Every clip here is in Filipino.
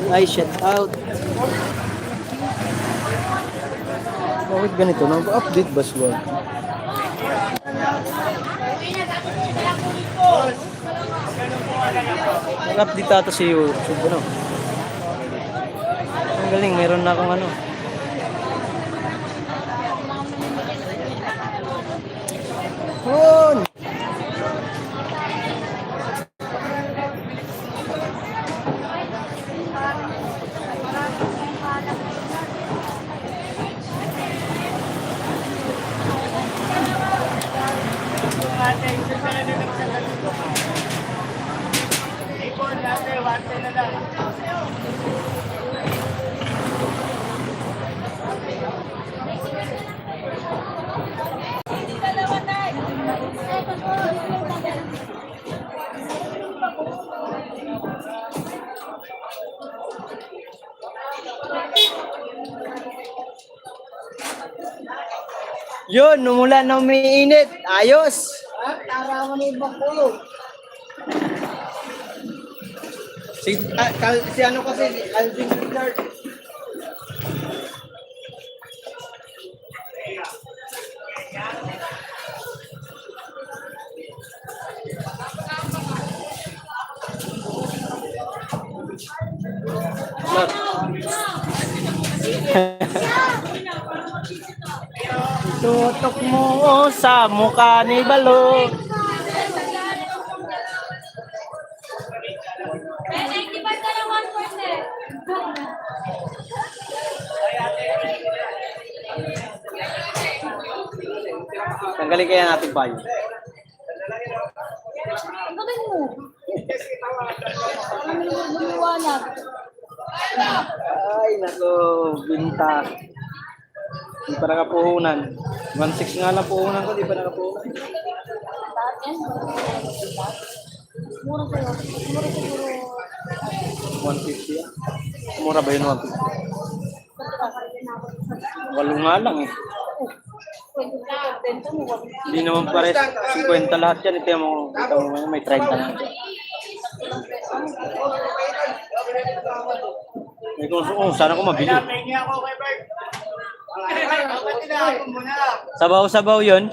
Ay, shout out. Bakit ganito? Nag-update ba sila? Nag-update ata si YouTube, ano? Ang galing, meron na akong ano. Yun! Yun, numula na umiinit. Ayos! Tarawan ni Bako. Si ano kasi, Alvin Richard. Tutok mo sa mukha ni Balot. Tanggalin kaya natin ba yun? Bakit mo? Lumiwanag. Ay, nako, binta. Di pa nakapuhunan. 1.6 nga lang puhunan ko, di pa nakapuhunan. Mura sa'yo. Mura siguro. 150 yan. Mura ba yun 150? Walo nga lang eh. Hindi naman pares 50 lahat yan. Ito mo may 30 lang. Eh, sana ko mabili. Sabaw-sabaw yun.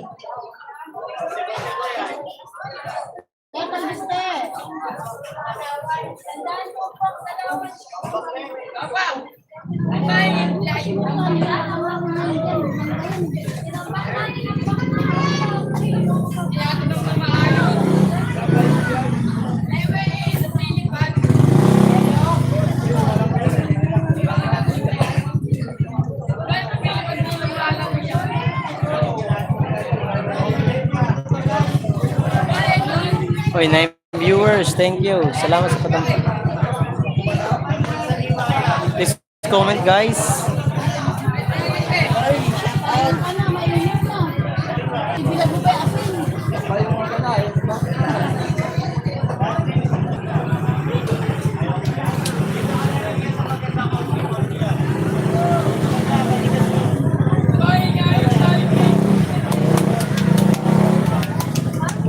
Oy, 9 viewers, thank you. Salamat sa patampak. Please comment, guys.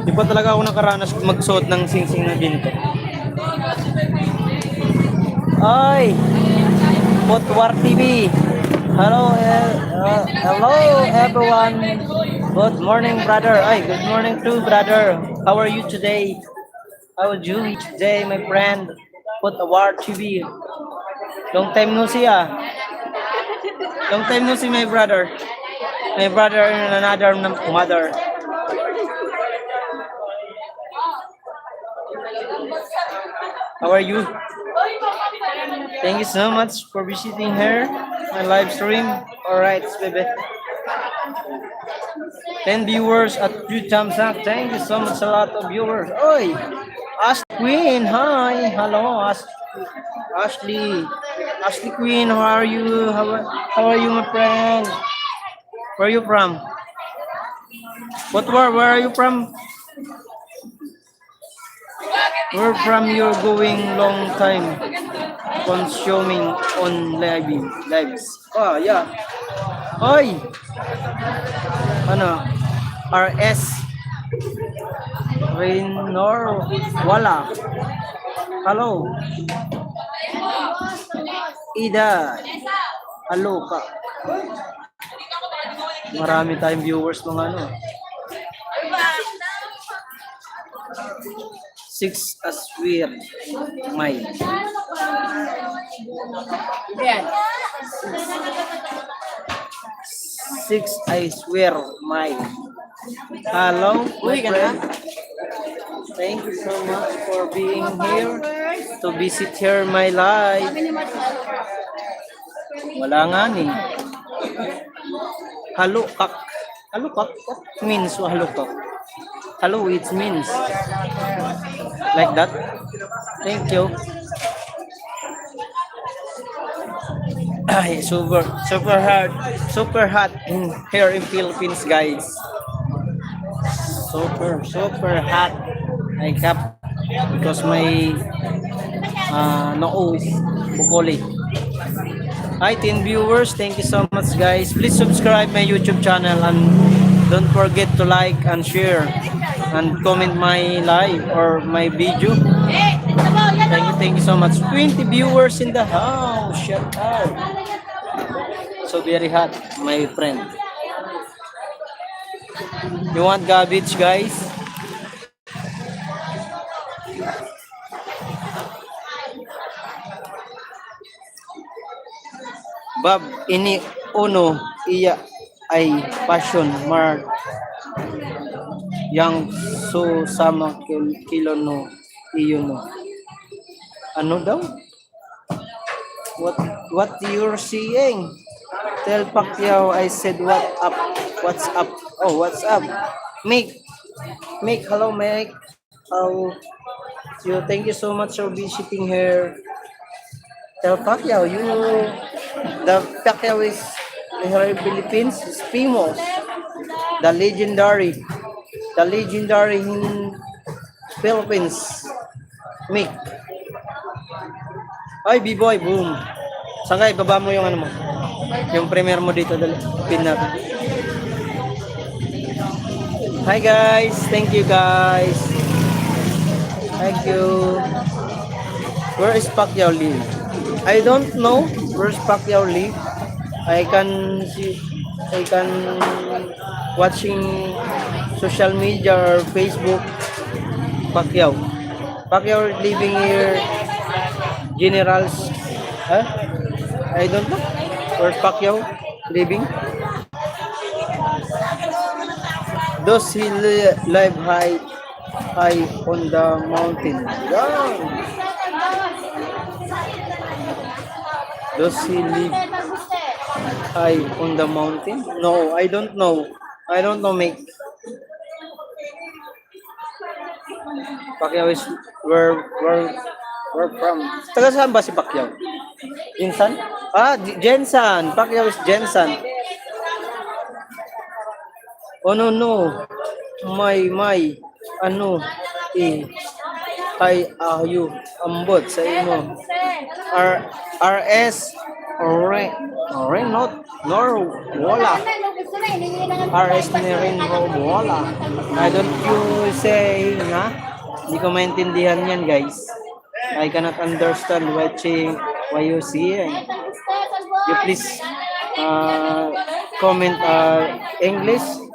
Di pa talaga ako nakaranas magsuot ng singsing na ginto. Ay! Potwar TV. Hello, hello everyone. Good morning, brother. Ay, good morning too, brother. How are you today? How are you today, my friend? Potwar TV. Long time no see, ah. Long time no see, my brother. My brother and another mother. How are you? Thank you so much for visiting here, my live stream. Alright, baby. 10 viewers at 2 thumbs up. Thank you so much, a lot of viewers. Oi! Ashley Queen, hi. Hello, Ashley. Ashley Queen, how are you? How are you, my friend? Where are you from? Where are you from? Where from you're going long time consuming on lives. Oh, yeah. Hoy! Ano? RS Raynor Wala. Hello. Ida. Hello ka. Marami tayong viewers mga ano. 6 Aswir. May. Yan. 6 I swear my. Hello, my friend. Thank you so much for being here to visit here my life. Kami ni Marcel. Wala nga ni. Halukak. Halukak? What means halukak? Hello, it means. Like that? Thank you. Ay, super hot in here in Philippines, guys. Super hot. I cap because my noo bukoli. Hi, 10 viewers. Thank you so much, guys. Please subscribe my YouTube channel and don't forget to like and share and comment my live or my video. Thank you so much. 20 viewers in the house. Shout out. So very hot, my friend. You want garbage, guys? Bob, ini uno, iya ay passion mar yang so sama kilo no iyo no. Ano daw? What you're seeing? Tell Pacquiao I said what up? What's up? Oh, what's up? Make hello Make. How you? Thank you so much for visiting here. Tell Pacquiao the Pacquiao is here in Philippines is famous. The legendary in Philippines. Mick. Ay, B-boy, boom. Sangay, baba mo yung ano mo. Yung premiere mo dito, dali. Pin natin. Hi guys, thank you guys. Thank you. Where is Pacquiao live? I don't know where's Pacquiao live. I can watching social media or Facebook Pacquiao living here Generals. Huh? I don't know where's Pacquiao living. Does he live high on the mountain? Yeah. Does he live high on the mountain? No, I don't know. Mate. Pacquiao is where from? Taga saan ba si Pacquiao? Jensan? Jensan. Pacquiao is Jensan. Oh no. My. Ano? Hi, you. Ambot sa imo. RS wala. RS wala. I don't you say na? Hindi ko maintindihan yan, guys. I cannot understand watching what you see. You please comment English.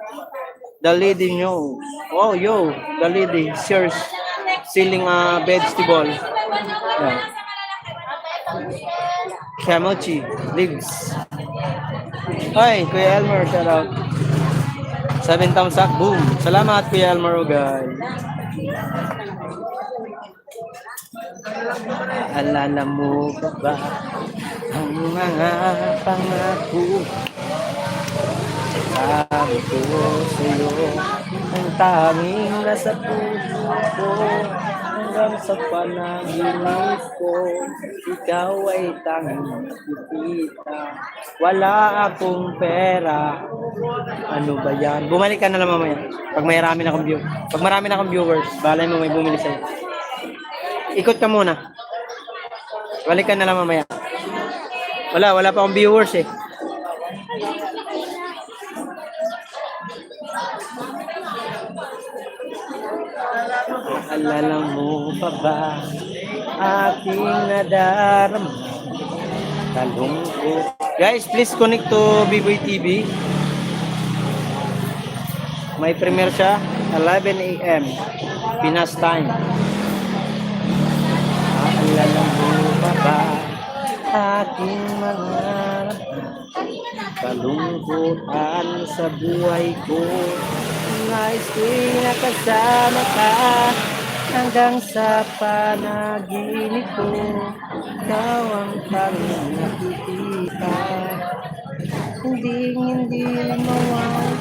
The lady knows. Oh, the lady shares selling vegetable. Yeah. Kamochi lives. Hi, Kuya Elmer, shout out. 7 tamsak, boom. Salamat, Kuya Elmer, guys. Alala mo ba ang mga pangako? Sabi ko sa'yo ang tanging nasa puso ko. Hanggang sa panaginip ko, ikaw ay tanging nakikita. Wala akong pera. Ano ba yan? Bumalik ka na lang mamaya. Pag marami na akong viewers, balay mo may bumili sa'yo. Ikot ka muna. Balik ka na lang mamaya. Wala pa akong viewers eh. Alala mo pa ba aking nadarama Kalungkot. Guys, please connect to Biboy TV. May premiere siya 11 a.m. Pinas time. Maalala mo pa ba aking mga kalungkutan sa buhay ko? Nais ko'y nakasama ka hanggang sa panaginip ko. Ikaw ang tanging nakikita, hindi mawala.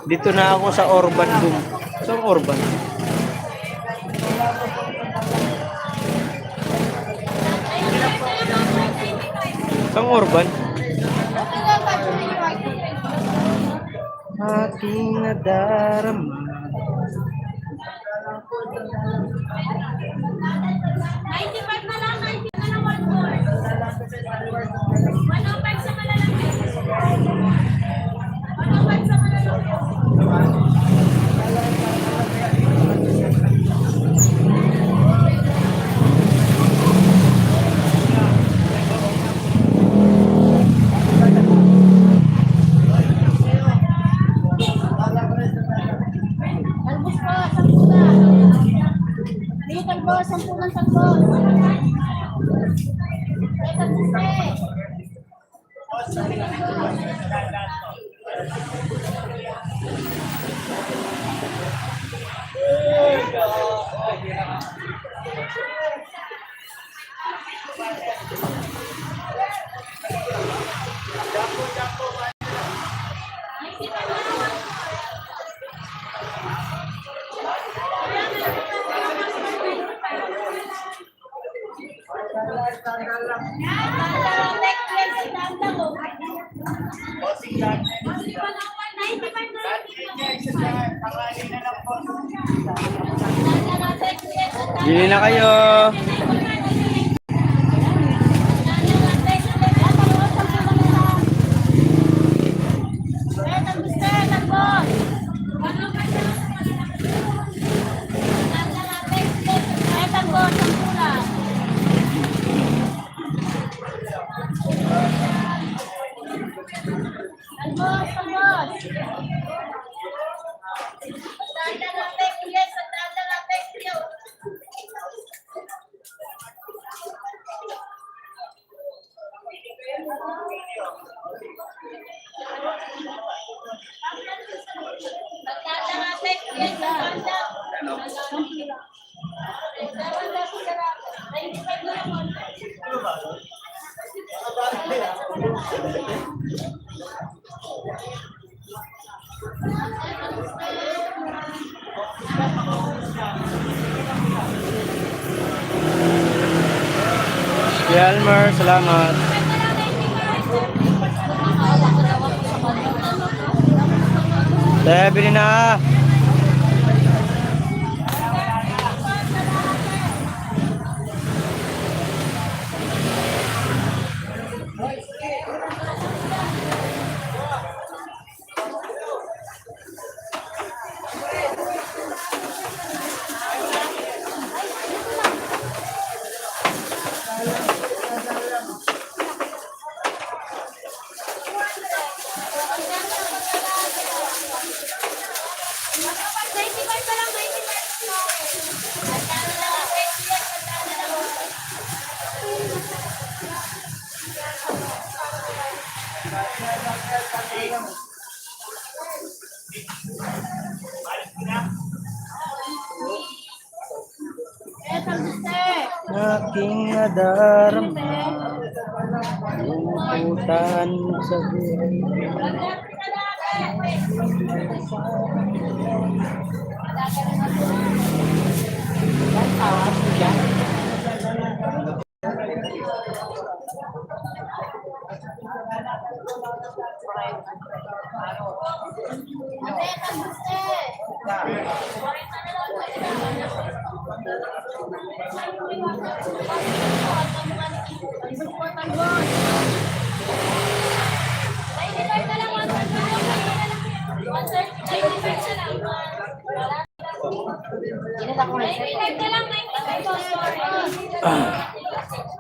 Dito na ako sa Urban Boom. Saan Urban? Saan Urban? Aking nadarama. 95 na lang, 90 na lang, 105 sa malalaki. 105 sa malalaki. Talbos po, 10 na. Hindi, talbos, 10 ng talbos. Eh, talbos eh. Bili na kayo. Elmer, salamat. Bili na. Aking nadarama, lungkutan sa buhay.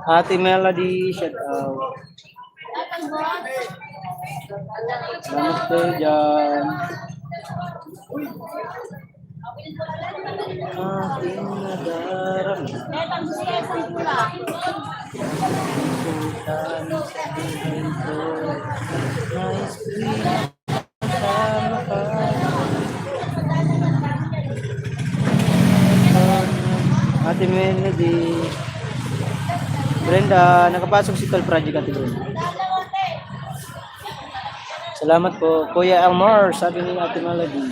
Ate Melody, shout out. Datang boss. Salamat kayo dyan. Aking nadarama. Datang siya isang pula. Sultan sa buhay ko. Nais ko'y makasama ka. Ate Melody. Brenda, nakapasok si Tol Project Ate Brenda. Salamat po. Kuya Elmar, sabi ni Ate Melody.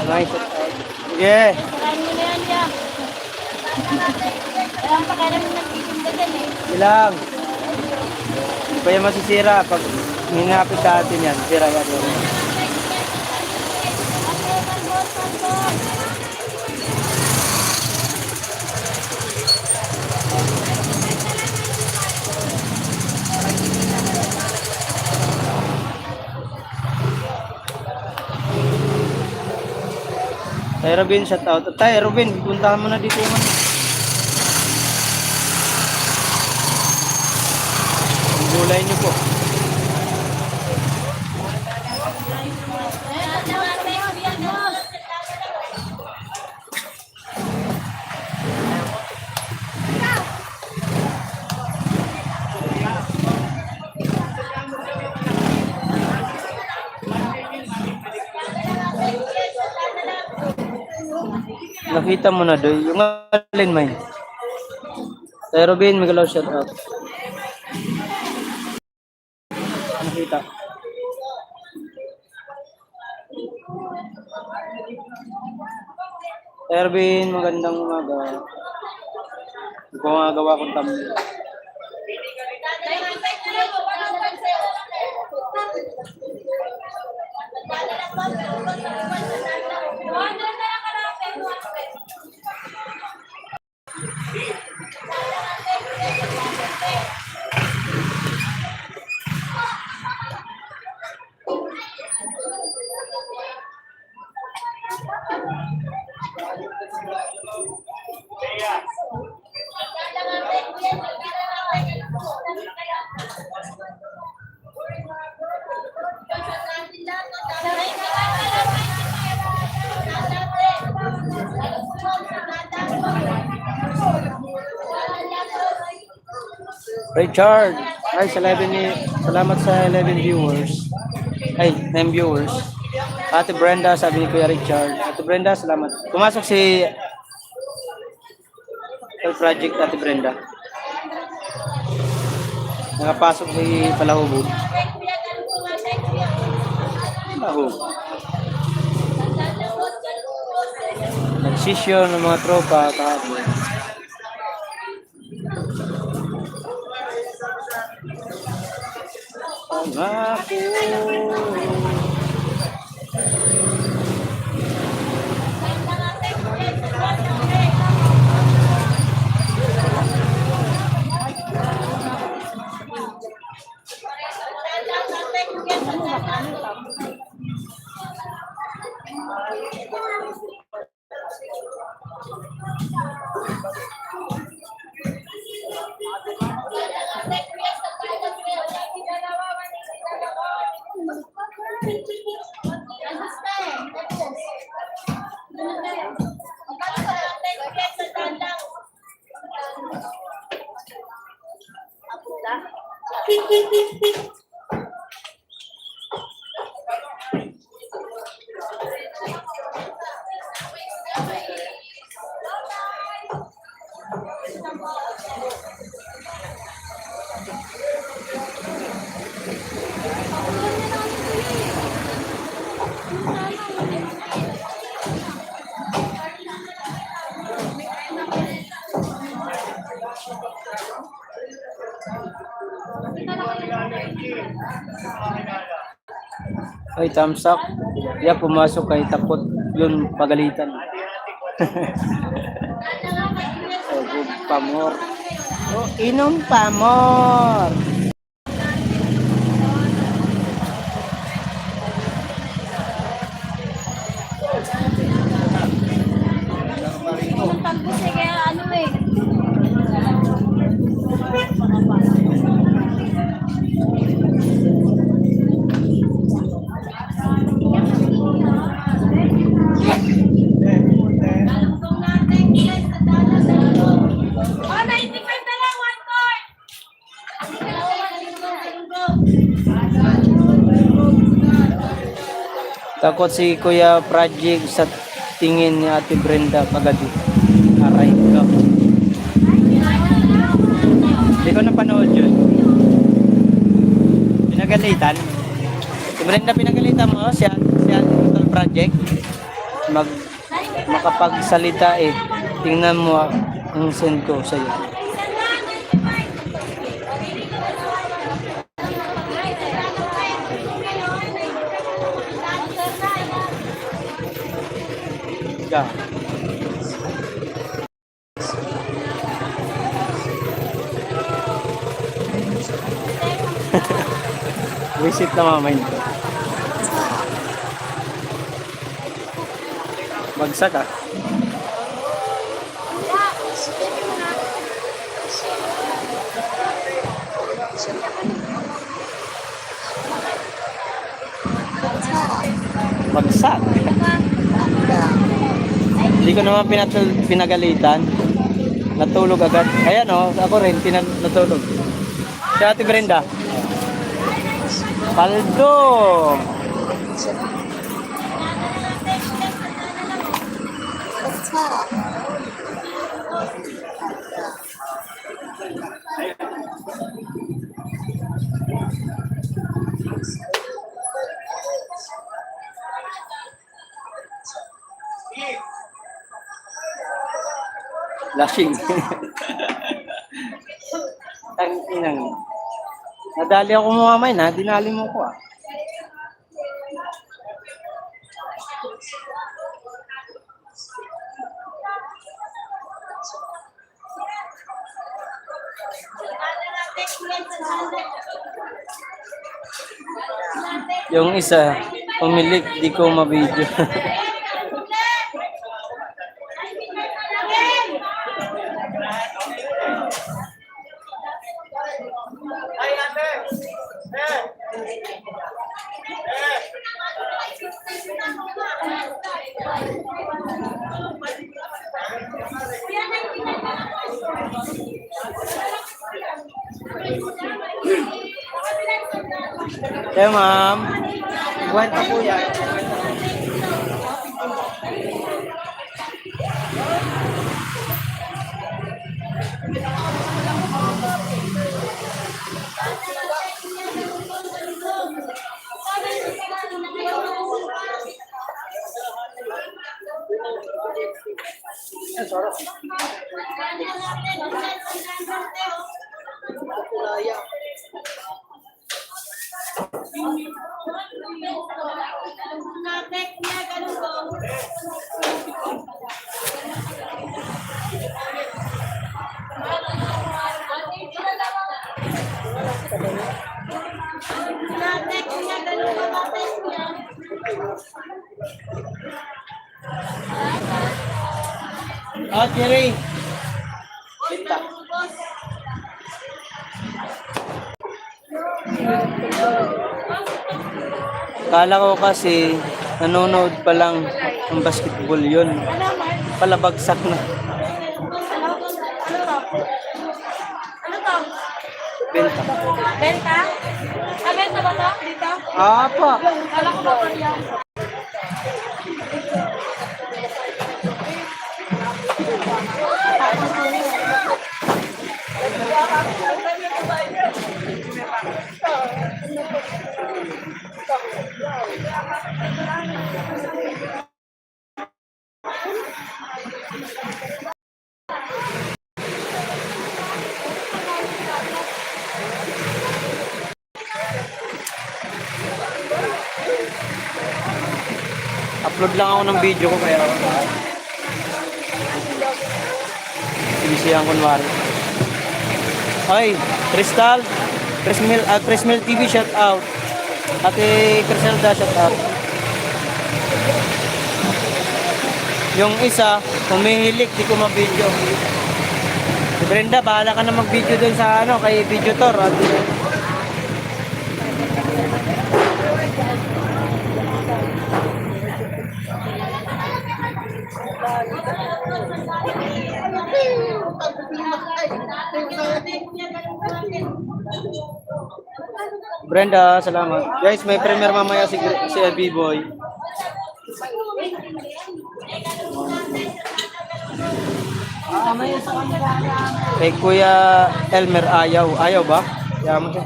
Nice. Yeah. Sirain mo na yan, Jack. Kaya ang pakialam mo nagtitinda dyan eh. Ilang. Hindi pa yan masisira pag hinapit sa atin yan. Sira yan. Tay Robin, shout out. Tay Robin, puntahan mo na dito yung ano. Yung gulay niyo po. Nakita mo na doy. Yung alin may. Tay Robin, Miguel, shout out. Nakita. Erwin, magandang umaga. Ito ko nga gawa kong thumbnail. Richard, ay sa 11 salamat sa 11 viewers. Ay, 9 viewers. Ate Brenda, sabi ni Kuya Richard. Ate Brenda, salamat. Pumasok si Project Ate Brenda. Nakapasok si Palahubog. Palahubog. Nagsisyon ng mga tropa kahapon. Ako. Ay, thumbs up. Ya, pumasok kay takot yun pagalitan. Oh, good. pamor. O, inom pamor. Ang talbos eh, kaya ano eh. Oh, 95 na lang, one quart! Takot si Kuya Project sa tingin ni Ate Brenda kagabi. Aray ko. Hindi ko napanood yun. Pinagalitan. Si Brenda pinagalitan mo si Ate Project. Makapagsalita eh. Tingnan mo ang send ko sa iyo. Yeah. Visit na mamay nito. Bagsak ah. Bagsak. Hindi ko naman pinagalitan. Natulog agad. Ayan oh, ako rin natulog. Si Ate Brenda. Paldo. Lasing. Tanginang. Nadali ako mamay na, dinali mo ko ah. Yung isa, pumilik, di ko mabidyo. Hey, ma'am. Kwenta po yan. Ah, Jerry. Binta. Kala ko kasi nanonood pa lang ng basketball yun. Palabagsak na. Ano to? Benta. Benta? Ah, benta ba to? Dito? Apa? Kala ko ba pa yan? Upload lang ako ng video ko kaya Bisibisihan kunwari. Ay, Crystal. Chris Mel TV, shout out. Ate Criselda, shout out. Yung isa, humihilik, di ko ma-video. Si Brenda, bahala ka na mag-video dun sa ano, kay Videotor. At, Brenda, salamat. Guys, may premiere mamaya si B-Boy. Kay Kuya Elmer ayaw. Ayaw ba? Ayaw mo siya.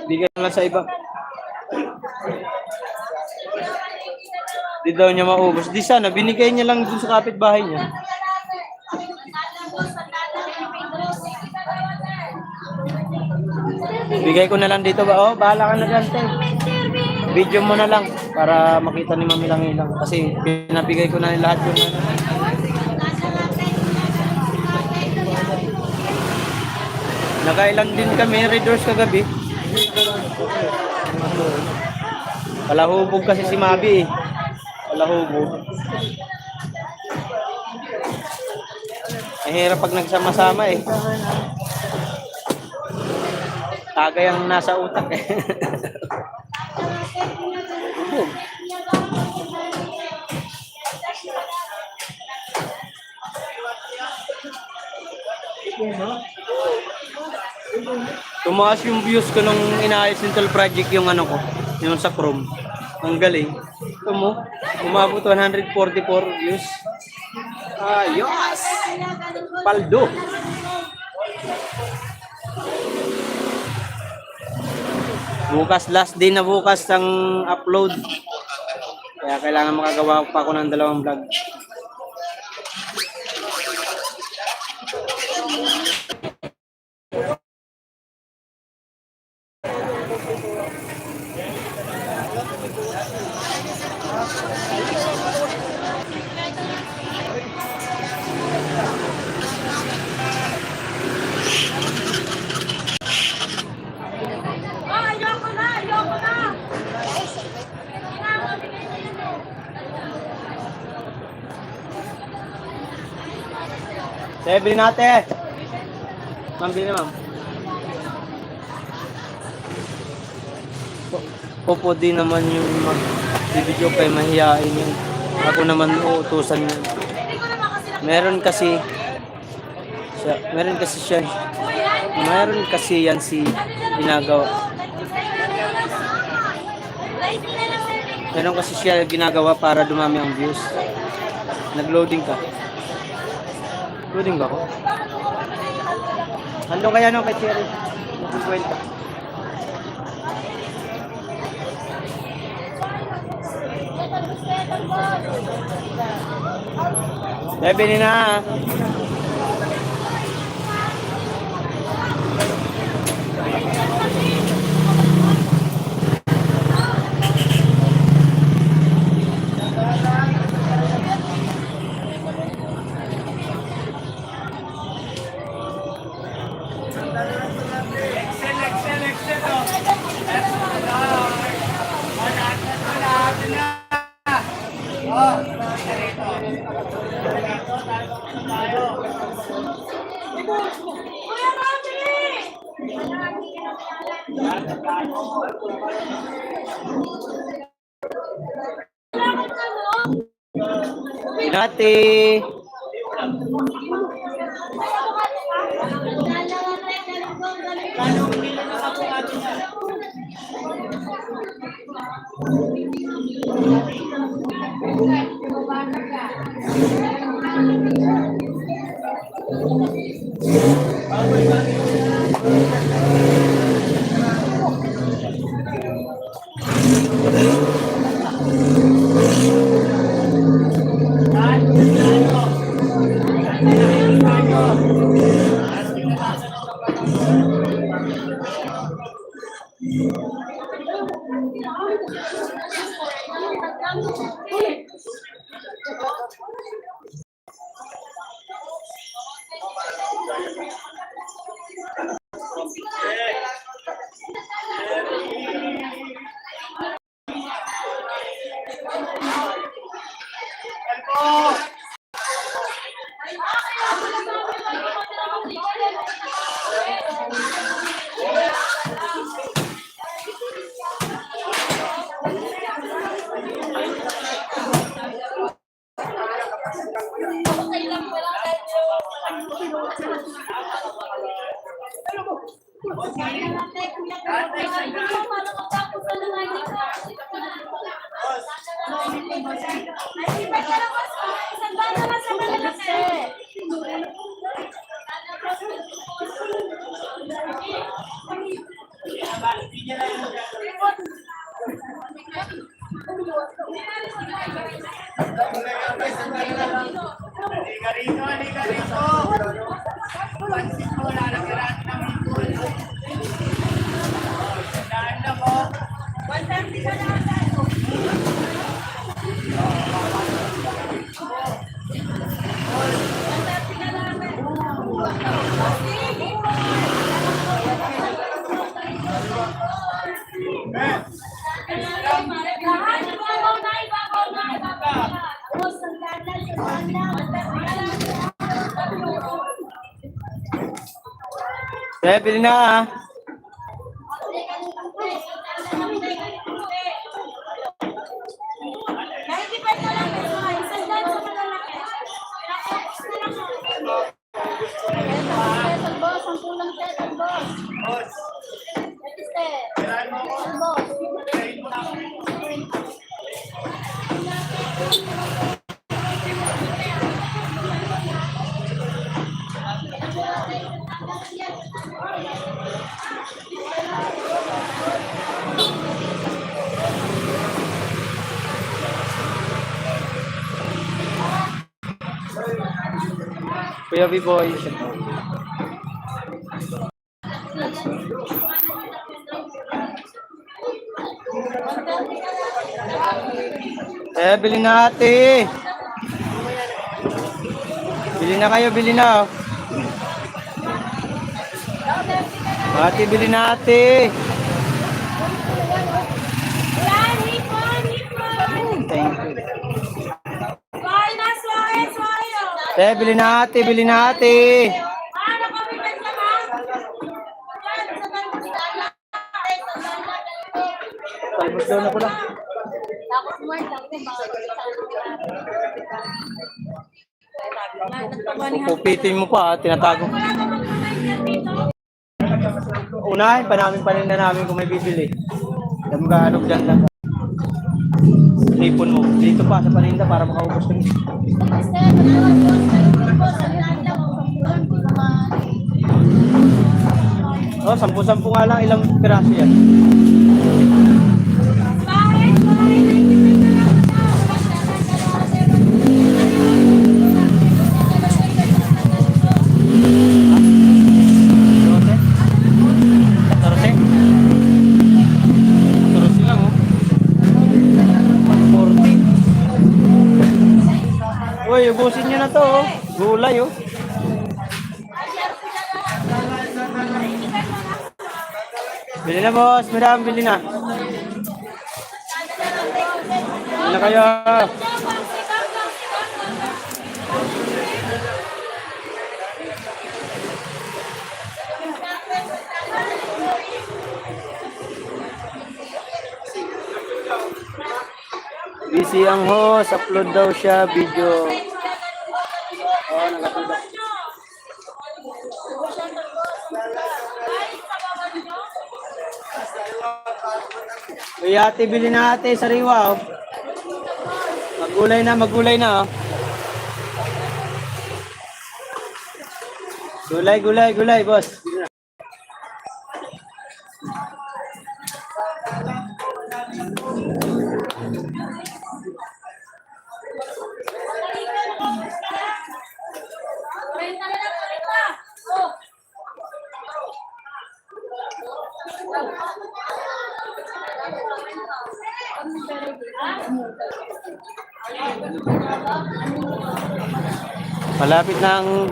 Bigyan lang sa iba. Di daw niya maubos. Di sana, binigay niya lang dun sa kapitbahay niya. Bigay ko na lang dito ba? Oh, bahala ka na dyan, te. Video mo na lang para makita ni Mami lang ilang. Kasi pinabigay ko na lahat yun. Nakailan din kami, Red Doors kagabi. Palahubog kasi si Mabi eh. Palahubog. Ang hirap pag nagsama-sama eh. Tagay ang nasa utak eh. Tumaas yung views ko nung inaayos Central Project yung ano ko, yung sa Chrome. Ang galing. Ito mo, umabot 144 views. Ayos! Paldo! Bukas, last day na bukas ang upload. Kaya kailangan makagawa pa ako ng 2 vlog. Bili natin. Ma'am, bili na ma'am. Popo din naman yung mag-video kay mahihain yun. Ako naman uutusan yun. Meron kasi yan si ginagawa. Meron kasi siya ginagawa para dumami ang views. Nag-loading ka. Loading ba ako? Halo kaya no kay Cherry. Magkukwenta. Bili na. Nati. Bili na ah. Kuya B-Boy. Bili na ate. Bili na kayo, bili na. Ate, bili na ate. Thank you. Bili na ate, bili na ate. Talbos daw na ko lang. Pupitin mo pa, tinatago. Unahin pa namin paninda namin kung may bibili. Damganog dyan lang. Ipon mo. Dito pa sa paninda para makaubos kami. Oh, 10-10 nga lang. Ilang piraso yan? Uy, ubusin nyo na to, oh. Gulay, oh. Bili na, boss. Madam, bili na. Bili na kayo. Busy ang host. Upload daw siya video. Oh, nakatulog. Uy, ate, bili na ate, sariwa, oh. Magulay na, magulay na, oh. Gulay, gulay, gulay, boss. Malapit na ang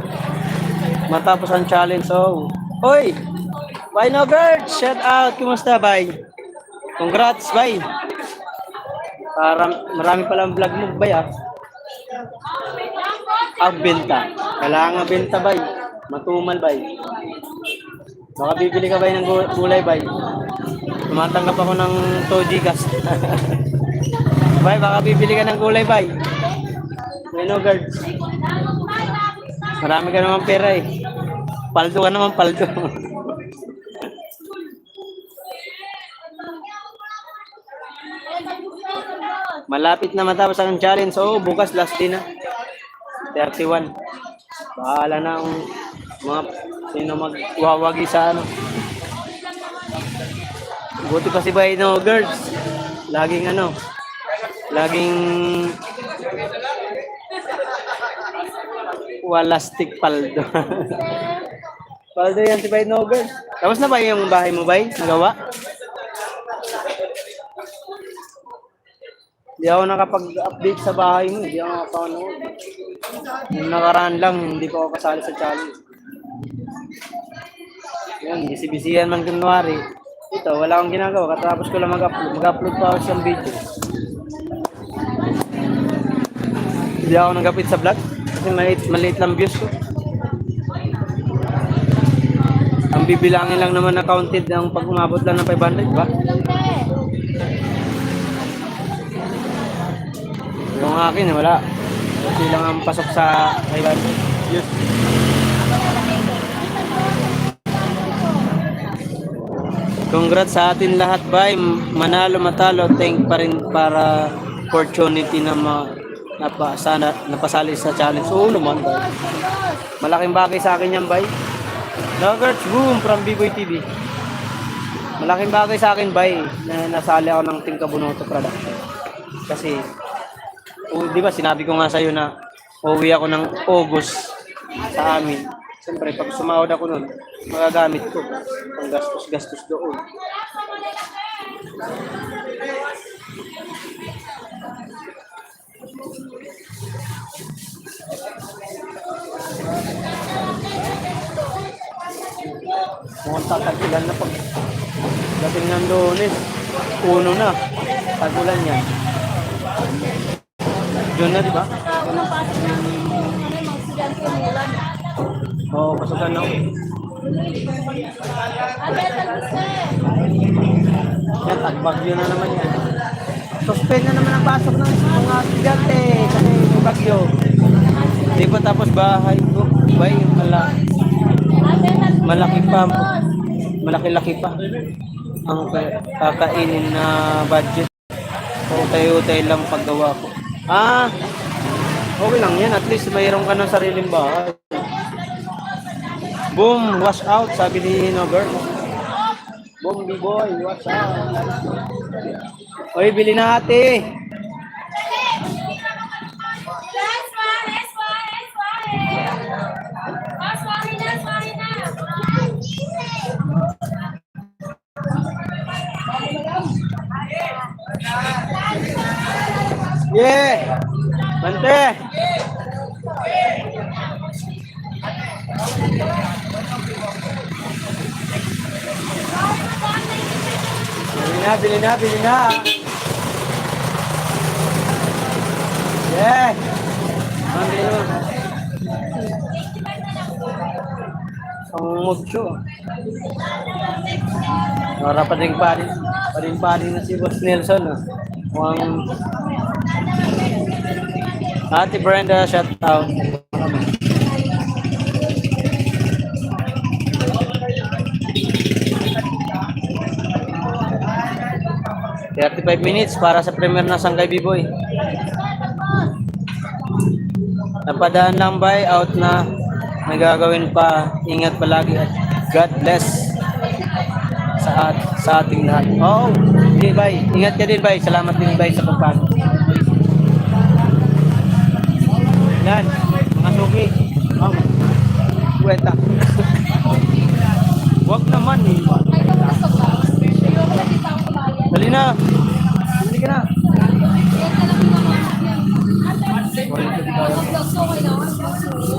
matapos ang challenge. So, oy! Bye no girl! Shout out! Kumusta, bye? Congrats, bye! Parang marami palang vlog mo, bye, ah. Benta. Kailangan benta, bye. Matumal, bye. Baka bibili ka, bye, ng gulay, bye. Tumatanggap ako ng 2 gigas. Bye, baka bibili ka ng gulay, bye. Bye no girl! Marami ka naman pera, eh. Paldo ka naman, paldo. Malapit na matapos ang challenge. So, bukas last din na. 31. Bahala na ang mga sino magwawagi sa ano. Buti pa si Bay, no, girls. Laging ano. Laging Walastik paldo. Paldo yan si Bay Nobel. Tapos na ba yung bahay mo, Bay? Nagawa? Hindi ako nakapag-update sa bahay mo. Hindi ako nakapanood. Yung nakaraan lang, hindi ko ako kasali sa challenge. Yan, bisi-bisihan man kunwari. Ito, wala akong ginagawa. Katapos ko lang mag-upload. Mag-upload pa ako sa video. Hindi ako nag-upload sa vlog. Kasi maliit lang views ko. Ang bibilangin lang naman na counted ng pag umabot lang ng 500, ba? Yung akin, wala. Kasi lang ang pasok sa 500 views. Congrats sa atin lahat, bay. Manalo, matalo, thank pa rin para opportunity na napasali sa challenge. Oo naman, bay. Malaking bagay sa akin yan, bay. Nuggets, boom, from B-Boy TV. Malaking bagay sa akin, bay, na nasali ako ng Team Kabunoto Production. Kasi, di ba sinabi ko nga sa'yo na uuwi ako ng August sa amin. Siyempre, pag sumahod ako nun, magagamit ko. Ang gastos-gastos doon. Mukhang tatagilan na pag dating ng Lunes. Uno na. Tagulan yan. Diyon na, di ba? Unang pasok ng mga estudyante ng ulan. Oo, pasukan na. Ate, talbos ka eh. Yan, tagbagyo na naman yan. Suspend na naman ang pasok ng mga estudyante kasi may bagyo. Hindi pa tapos bahay ko. Bay, malaki pa. Malaki-laki pa. Ang kakainin na budget. Utay-utay lang paggawa ko. Okay lang yan. At least mayroon ka ng sariling bahay. Boom, wash out, sabi ni Nobert. Boom, B-boy, wash out. Oy, bili na ate. Yeah! Bante! Bili na. Yeah! Bili na. Ang mucho. Para pa rin na si Boss Nelson. Ang Ate Brenda, shout out. 35 minutes para sa premiere na Sanggay B-Boy. Napadaan ng buyout na may gagawin pa. Ingat palagi at God bless sa ating lahat. Oh, hindi bay. Ingat ka din bay. Salamat din bay sa pagpano. Yan, mga suki. Oh, kwenta. Huwag naman eh. Dali na. Dali ka na.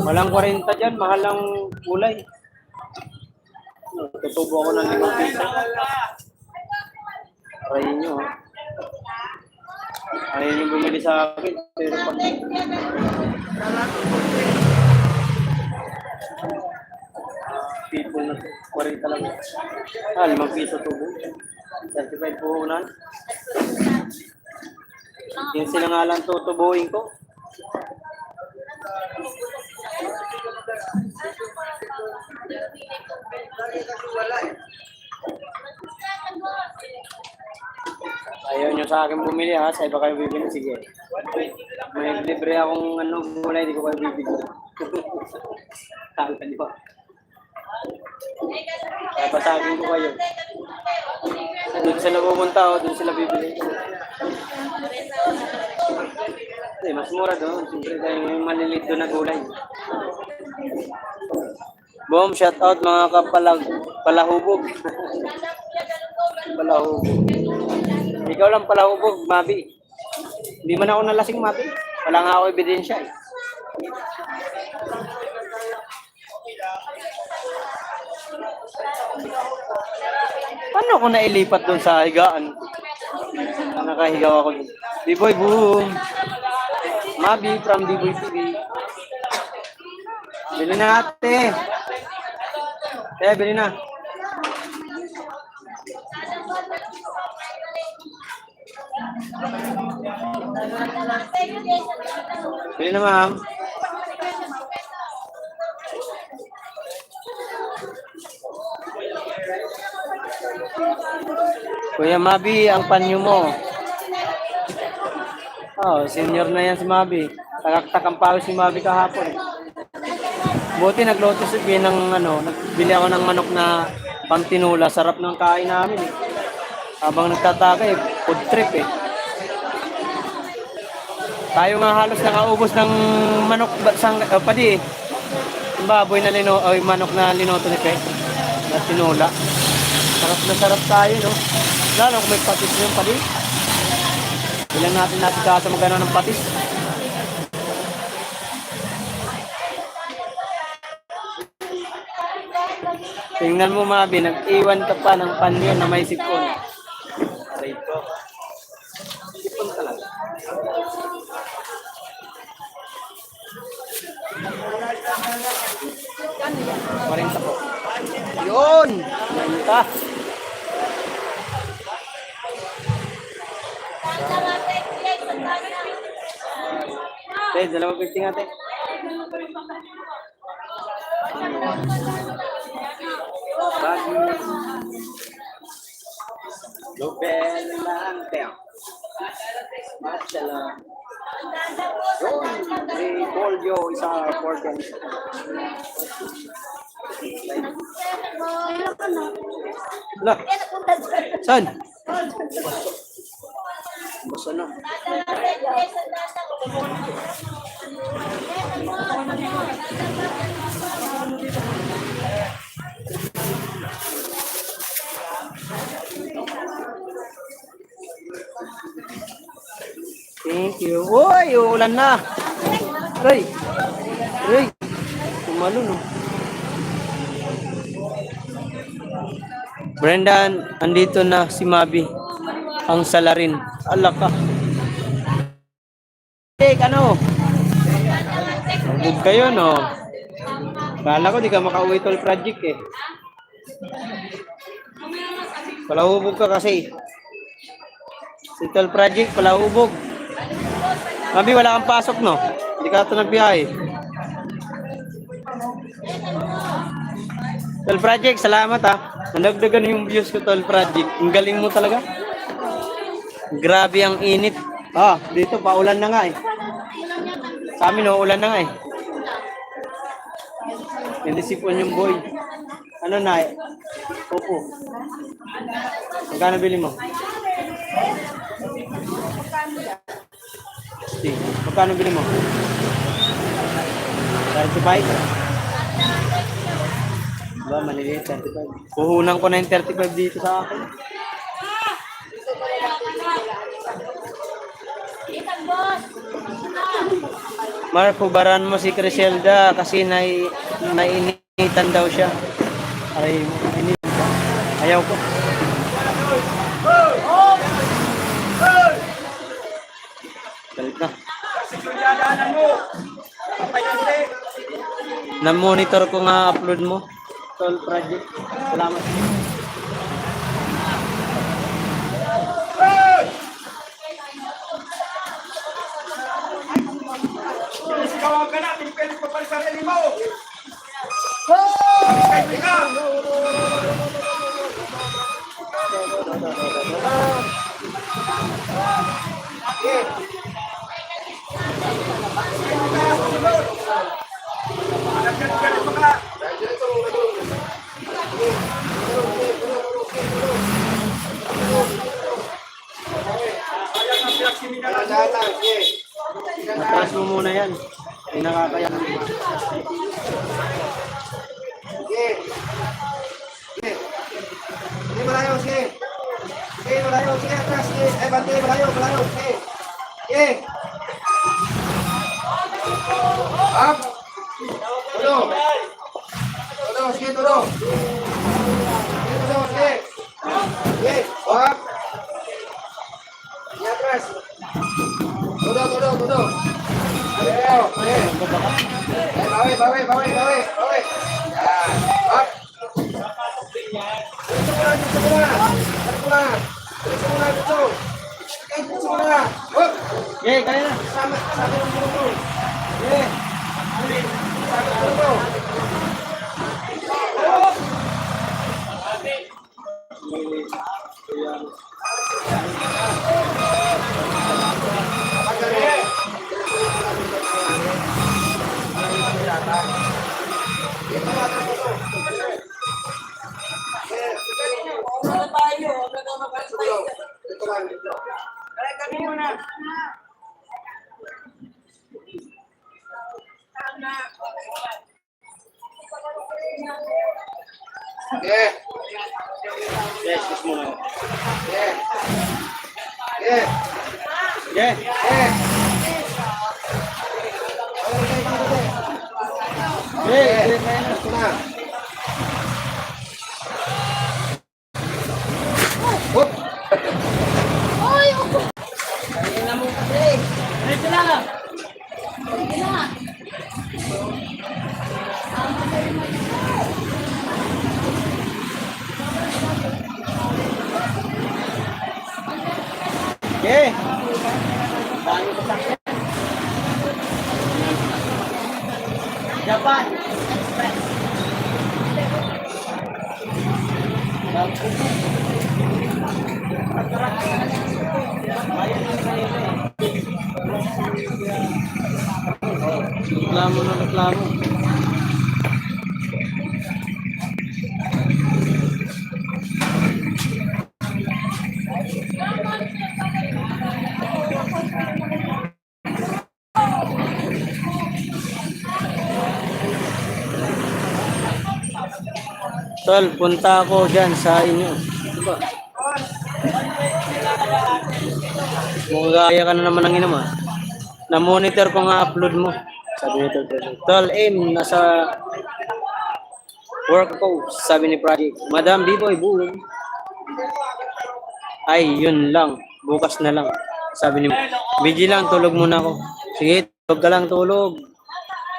Walang 40 dyan. Mahal ang kulay. Tutubo ako ng 5 piso. Try nyo. Ayaw nyo bumili sa akin. Pero pag... people na 40 lang. 5 piso tubo. 35 puhunan. Yung sila nga lang tutubuhin ko. Ayaw nyo sa akin bumili ha, sa iba kayo bibili, sige. May libre akong gulay, di ko kayo bibili. Tala nyo. Kaya pasagin ko kayo. Doon sila pupunta o doon sila bibili. Mas mura doon. Siyempre tayo yung maliliit doon na gulay. Boom, shout out mga palahubog. Palahubog. Ikaw lang palahubog, Mabi. Hindi man ako nalasing, Mabi. Wala nga ako ebidensya eh. Paano ako nailipat doon sa higaan? Nakahigaw ako doon. B-Boy Boom. Mabi from B-Boy TV. Bili na ate. Bili na. Bili na, ma'am. Kuya Mabi, ang panyo mo. Oh, senior na yan si Mabi. Tagaktak ang pawis si Mabi kahapon. Buti nagluto si B ng nagbili ako ng manok na pangtinula. Sarap ng kain namin eh. Habang nagtatagay, food trip eh. Tayo nga halos nakaubos ng manok padi eh. Yung baboy na manok na linoto ni Pek. Na tinula. Sarap na sarap tayo, no? Lalo kung may patis yung padi. Ilan natin kasa magano ng patis. Tingnan mo, Mabi, nag-iwan ka pa ng panyo na may sipon. Aray ko. Sipon talaga. Parinta po. Yun! Parinta. Dalawa 50 nga, te. Lopel Lanteo. Machala. Yung Polio is our organ. Lah. Saan? Basta na. Thank you. Uy, uulan na. Ray. Ray. Tumalo, no? Brendan, andito na si Mabi. Ang salarin. Ala ka. Ano? Huwag kayo, no? Kala ko di ka makauwi tol project eh. Palahubog ka kasi. Si tol project, palahubog. Mabi, wala kang pasok, no? Hindi ka ito nagbiyahe. Tol project, salamat ha. Nandagdagan yung views ko, tol project. Ang galing mo talaga. Grabe ang init. Ah, dito paulan na nga eh. Sa amin, ulan na nga eh. Nilisipon yung boy. Ano na eh? Opo. Magkano bili mo? Sige. Magkano bili mo? 35? Ba, maliliit 35. Puhunan ko na yung 35 dito sa akin. Mark, hubaran mo si Criselda kasi nainitan daw siya. Aray mo, nainitan ka. Ayaw ko. Galit na. Na-monitor ko nga upload mo. Tol project. Salamat. Kawan ka na, pinipilit pa pala sarili mo. Atras mo muna yan. Hindi nakakaya ng lima. Sige. Sige. Sige, malayo, sige. Sige, malayo, sige, atras, sige. Ay, bante, malayo, malayo, sige. Sige. Up. Todo. Todo, sige, todo. Sige, todo, sige. Sige, up. Sige, atras. Todo, todo, todo. Ayo, sige. Bawi, bawi, bawi, bawi, bawi. Yan. Up. Dito muna, dito muna. Dito muna. Dito muna, dito. Okay, dito muna. Up. Okay, kaya na. Sama, sama yung grupo. Yeah. Sama yung grupo. Yeah. Yes, yes muna. Yeah. Yeah. Yeah. Yeah. Yeah, yeah, kaya na. Ito na. Up. Oy, upo. Dito na lang. Sige na. Okay. Dami ko sa Japan. Reklamo na reklamo. Tol, punta ako dyan sa inyo. Diba? Magaya ka na naman ng ina mo. Na-monitor ko nga upload mo. Sabi nito, Tol, aim, nasa work ko, sabi ni Project. Madam B-Boy, boom. Ay, yun lang. Bukas na lang. Sabi ni BG lang, tulog muna ako. Sige, tulog ka lang, tulog.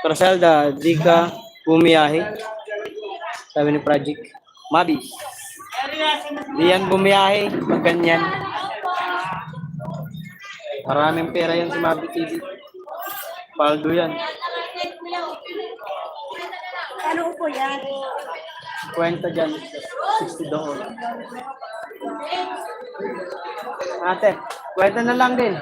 Rosalda, di ka bumiyahe. Sabi ni Project. Mabi. Di yan bumiyahe. Magganyan. Maraming pera yan si Mabi TV. Paldo yan. Ano upo yan? Kwenta dyan. $60. Ate, kwenta na lang din.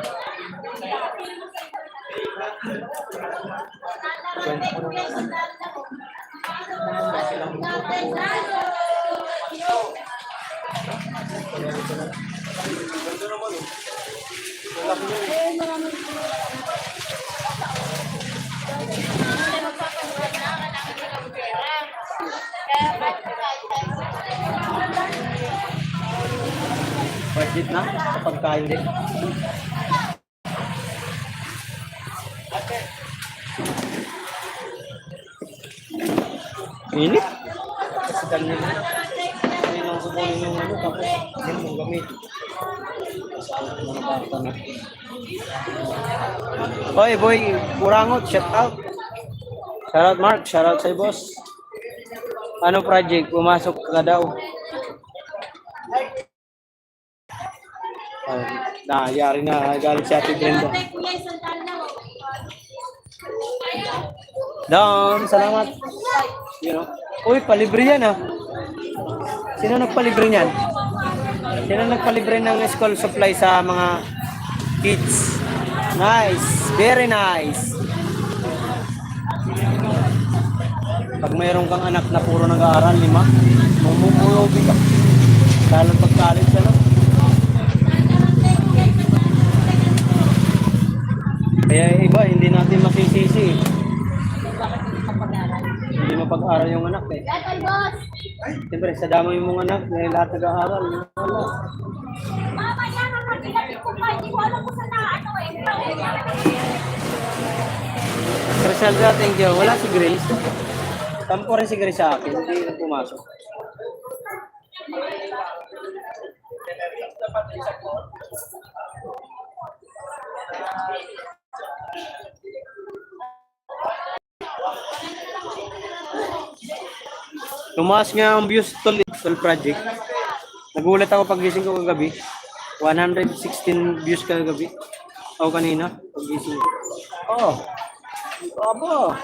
Kwenta ko na. Budget na kapag kain din. Init. Kasi kanina hindi nang subunin yung ano tapos hindi mong gamit. Mga bata na. Oy boy, Kurangot, shout out. Shout out Mark, shout out sa'yo boss. Ano project? Pumasok ka daw. Yari na galit si Ate Brenda. Down, salamat. You know. Uy, palibre yan ah. Sino nagpalibre niyan? Sino nagpalibre ng school supply sa mga kids? Nice, very nice. Pag mayroon kang anak na puro nag-aaral, 5, mamumulobi ka. Lalo pag-college, ano? Kaya iba, hindi natin masisisi. Bakit hindi ka pag-aaral? Hindi mapag-aral yung anak eh. Gatol, boss! Siyempre, sa dami yung mga anak, eh, lahat nag-aaral. Wala. Mama, yan ang nagilatin ko pa. Hindi ko alam kung saan na ano eh. Criselda, thank you. Wala si Grace. Tampo rin si Grace sa akin. Hindi na pumasok. Tumaas nga ang views tol project. Nagulat ako pag gising ko kagabi. 116 views kagabi. O kanina, pag gising ko. Oh, abo.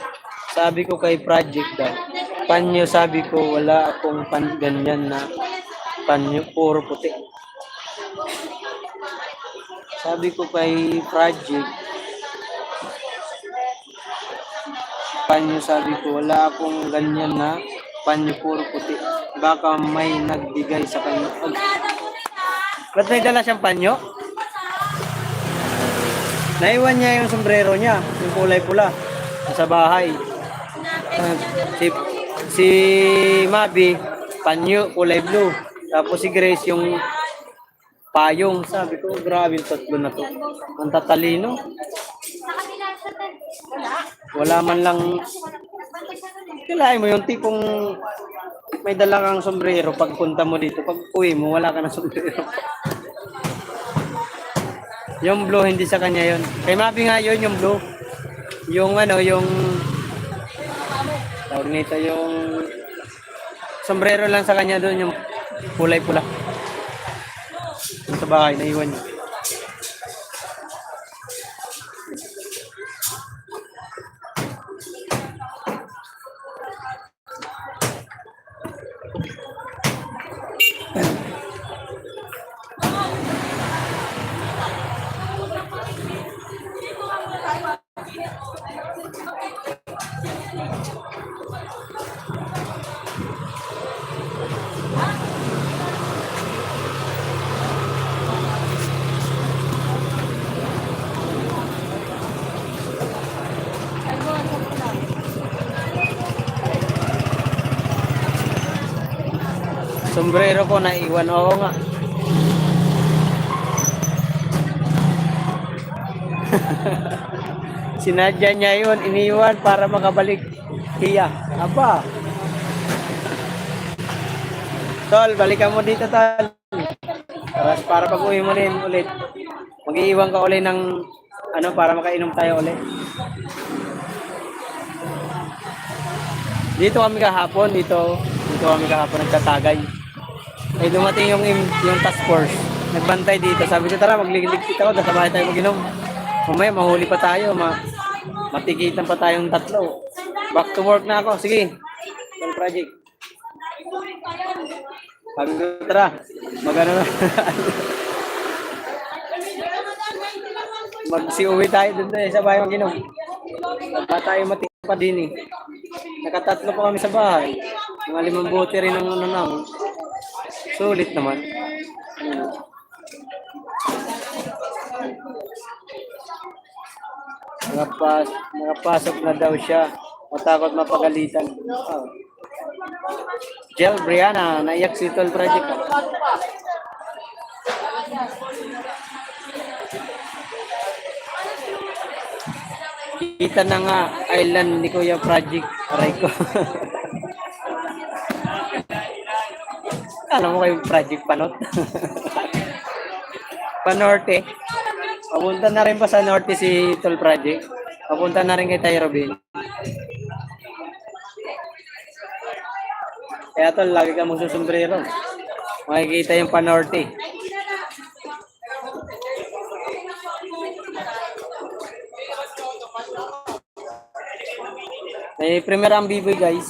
Sabi ko kay project daw. Panyo, sabi ko wala akong ganyan na panyo, puro puti. Sabi ko kay project, panyo, sabi ko wala akong ganyan na panyo, puro puti. Baka may nagbigay sa kanya. Ba't may dala siyang panyo? Naiwan niya yung sombrero niya, yung kulay pula, sa bahay. Si Mabi, panyo, kulay blue. Tapos si Grace, yung payong. Sabi ko, grabe yung tatlo na to. Ang tatalino. Wala man lang. Kailangan mo yung tipong may dala kang sombrero pag punta mo dito. Pag uwi mo, wala ka ng sombrero. Yung blue, hindi sa kanya yun. Kay Mabi nga yun, yung blue. Yung ano, yung tawag nito, yung sombrero lang sa kanya doon, yung kulay pula. Yung sa bahay, naiwan niya. Sombrero ko naiwan. Oo nga. Sinadya niya yun, iniwan para makabalik. Hiya. Aba. Tol, balikan mo dito, tol. Para pag uwi mo rin ulit. Mag-iiwan ka ulit ng ano para makainom tayo ulit. Dito kami kahapon, dito kami kahapon nagtatagay. Ay dumating yung task force. Nagbantay dito. Sabi ko, tara magliligpit ako, kasabay tayo mag-inom. Mamaya mahuli pa tayo, matikitan pa tayong tatlo. Back to work na ako. Sige. Yung project. Sabi ko, tara. Magano na. Magsiuwi tayo dun sa bahay mag-inom. Baka tayo matikitan pa din eh. Nakatatlo pa kami sa bahay. Mga 5 bote rin ang ano namin. Sulit naman. Nakapasok na daw siya. Matakot mapagalitan. Oh. Jel Brianna, naiyak si Tol Project. Kita na nga island ni Kuya Project. Aray ko. Alam mo kayo Project Panot? Panorte. Papunta na rin pa sa Norte si Tol Project. Papunta na rin kay Tayo Robin. Kaya Tol, lagi ka magsusumbrero. Makikita yung Panorte. May premier ang B-boy guys.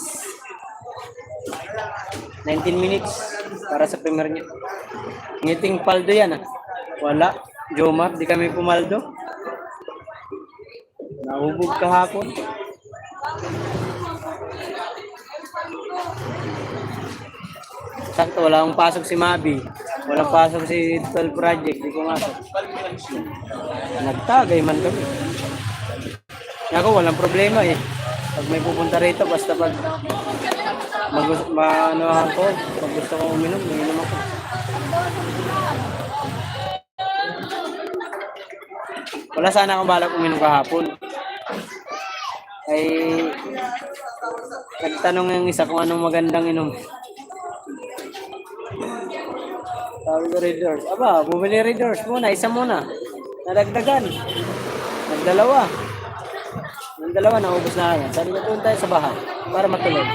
19 minutes para sa premier niya. Ngiting paldo yan ah. Wala. Jomar, di kami pumaldo. Nahubog kahapon. Sakto, wala akong pasok si Mabi. Walang pasok si Tol Project. Di ko masok. Nagtagay man kami. Ako, walang problema eh. Pag may pupunta rito, basta pag ano ako, pag gusto kong uminom, uminom ako. Wala sana akong balak uminom kahapon. Ay, nagtanong yung isa kung anong magandang inom. Sabi ko Red Doors. Aba, bumili Red Doors muna, isa muna. Nadagdagan. Nagdalawa. Yung dalawa, naubos na yan. Sabi ko, doon tayo sa bahay para matulog.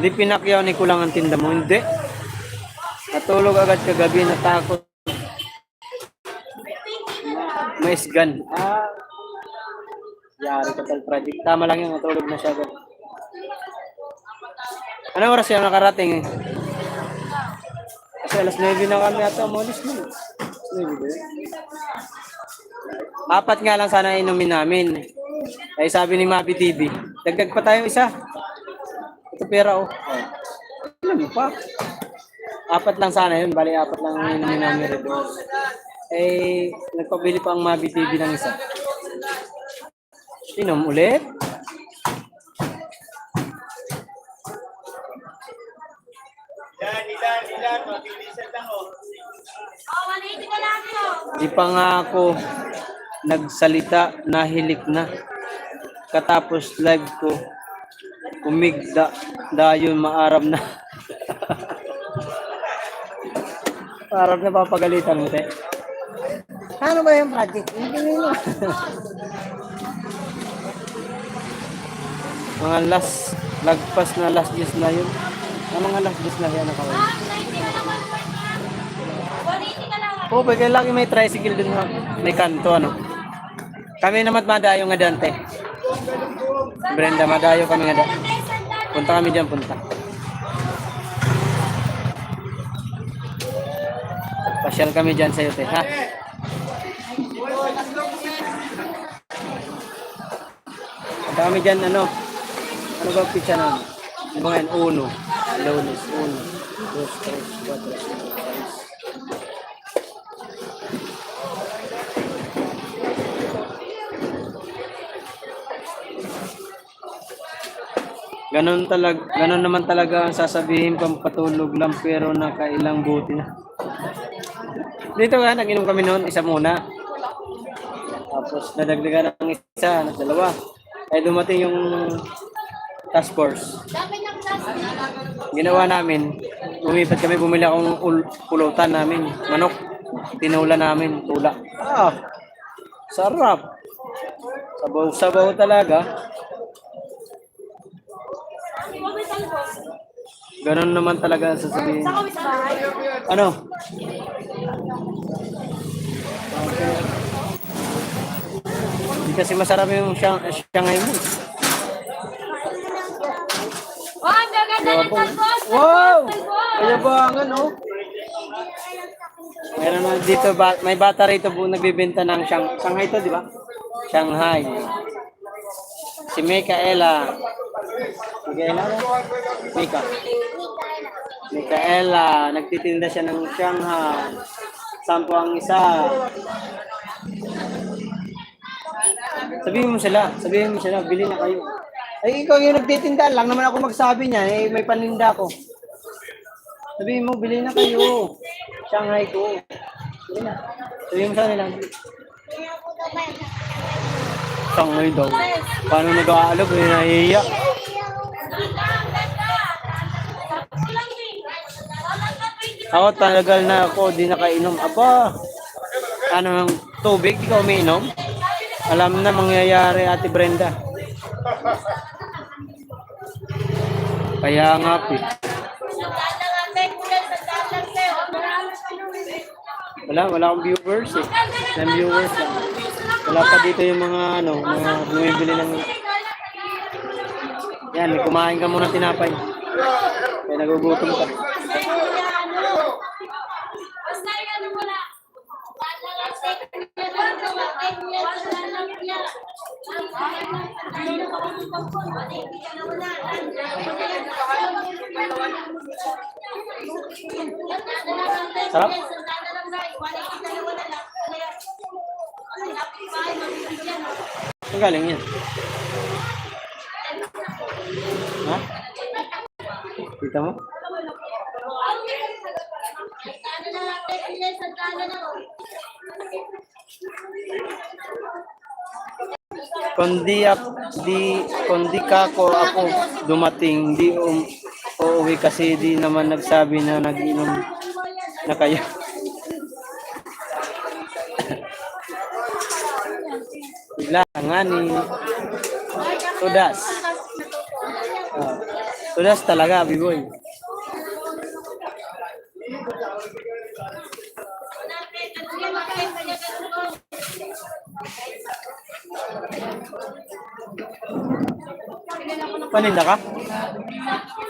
Hindi pinakyaw ni kulang ang tinda mo. Hindi. Natulog agad kagabi, natakot. May isgan. Yari ka tal project. Tama lang yung natulog na siya agad. Ano oras siya nakarating eh? Kasi alas 9 na kami ata umalis na. 9 ba yun? 4 nga lang sana inumin namin. Ay sabi ni Mabi TV, dagdag pa tayo isa. Ito pera oh. Ano pa? 4 lang sana yun, bali 4 lang inumin namin Red Doors. Eh, nagpabili pa ang Mabi TV ng isa. Inom ulit? Dilan, mabilisan lang oh. Di pa nga ako nagsalita, nahilik na. Katapos live ko, umigda, dayon maaram na. Maaram na papagalitan mo, te. Ano ba yung project? Hindi mo. Mga lagpas na last years na yun. Ang mga last years na yan nakawin. Oo, pwede lagi may tricycle dun na may kanto, ano. Kami naman madayo nga dante. Brenda, madayo kami nga dante. Punta kami dyan, punta. Pasyal kami dyan sa'yo, te, ha? Punta kami dyan, ano? Ano ba pizza namin? Ano ba yan? Uno. Lunes, uno. Dos, tres, cuatro, cinco, seis. Ganon naman talaga ang sasabihin pang patulog lang pero nakailang buti na. Dito nga, nag-inom kami noon, isa muna. Tapos nadagdagan ng isa, nagdalawa. Ay dumating yung task force. Ginawa namin, lumipat kami, bumili akong pulutan namin, manok. Tinula namin, tula. Sarap. Sabaw-sabaw talaga. Ganon naman talaga ang sasabihin. Ano? Hindi kasi masarap yung Shanghai mo. Oh, ang gaganda ng talbos! Wow! Kayabangan, oh. Meron na dito, may bata rito po nagbibenta ng Shanghai to, di ba? Shanghai. Si Micaela. Micaela? Micaela. Nagtitinda siya ng Shanghai. 10 ang isa. Sabihin mo sila, bili na kayo. Ay, ikaw yung nagtitinda lang naman ako magsabi niya, eh, may paninda ko. Sabihin mo, bili na kayo. Shanghai ko. Bili na. Sabihin mo sa nila. Shanghai daw. Paano nag-aalog? Eh, nahihiya. Ako talagal na ako, di nakainom. Aba, ano ng tubig, ikaw umiinom? Alam na mangyayari, Ate Brenda. Kaya nga, wala akong viewers eh. Ng viewers lang. Wala pa dito yung mga mga bumibili ng... Yan, may kumain ka muna tinapay. Kaya nagugutom ka. Sarap? Ang galing yan. Ha? Kita mo? Kundi ka ko ako dumating, di uuwi kasi di naman nagsabi na nag-inom na kayo. Bigla nga ni Tudas. Tudas talaga, biboy. Paninda ka?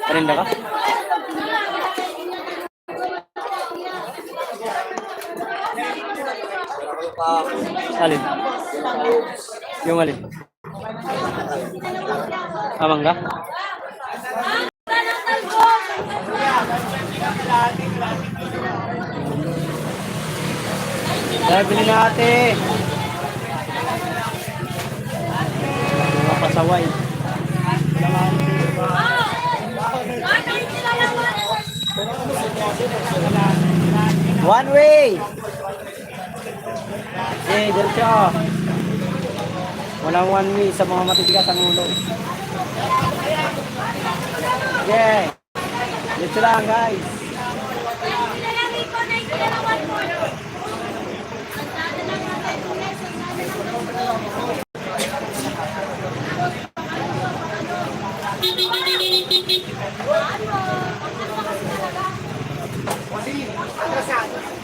Paninda ka? Alin? Yung alin? Amang ka? Dahil bilhin na ate. Mga pasaway. One way. Okay, diretso. Walang one way sa mga matitigas ang ulo. Okay. Diretso lang, guys.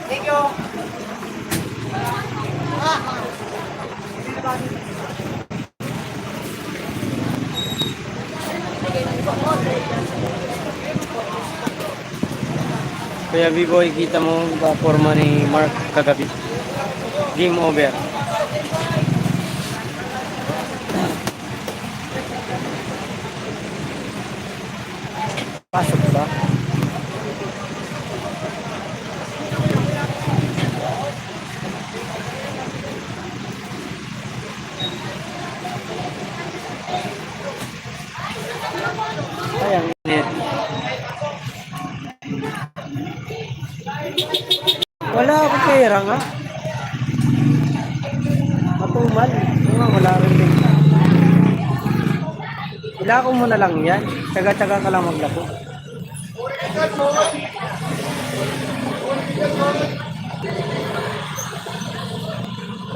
Thank you. Kaya B-Boy, kita mo ba forma ni Mark kagabi? Game over. Pasok ba? Sayang net. Wala akong pera nga. Matumal. Wala rin din. Ilako mo na lang yan. Tsaga-tsaga ka lang maglako.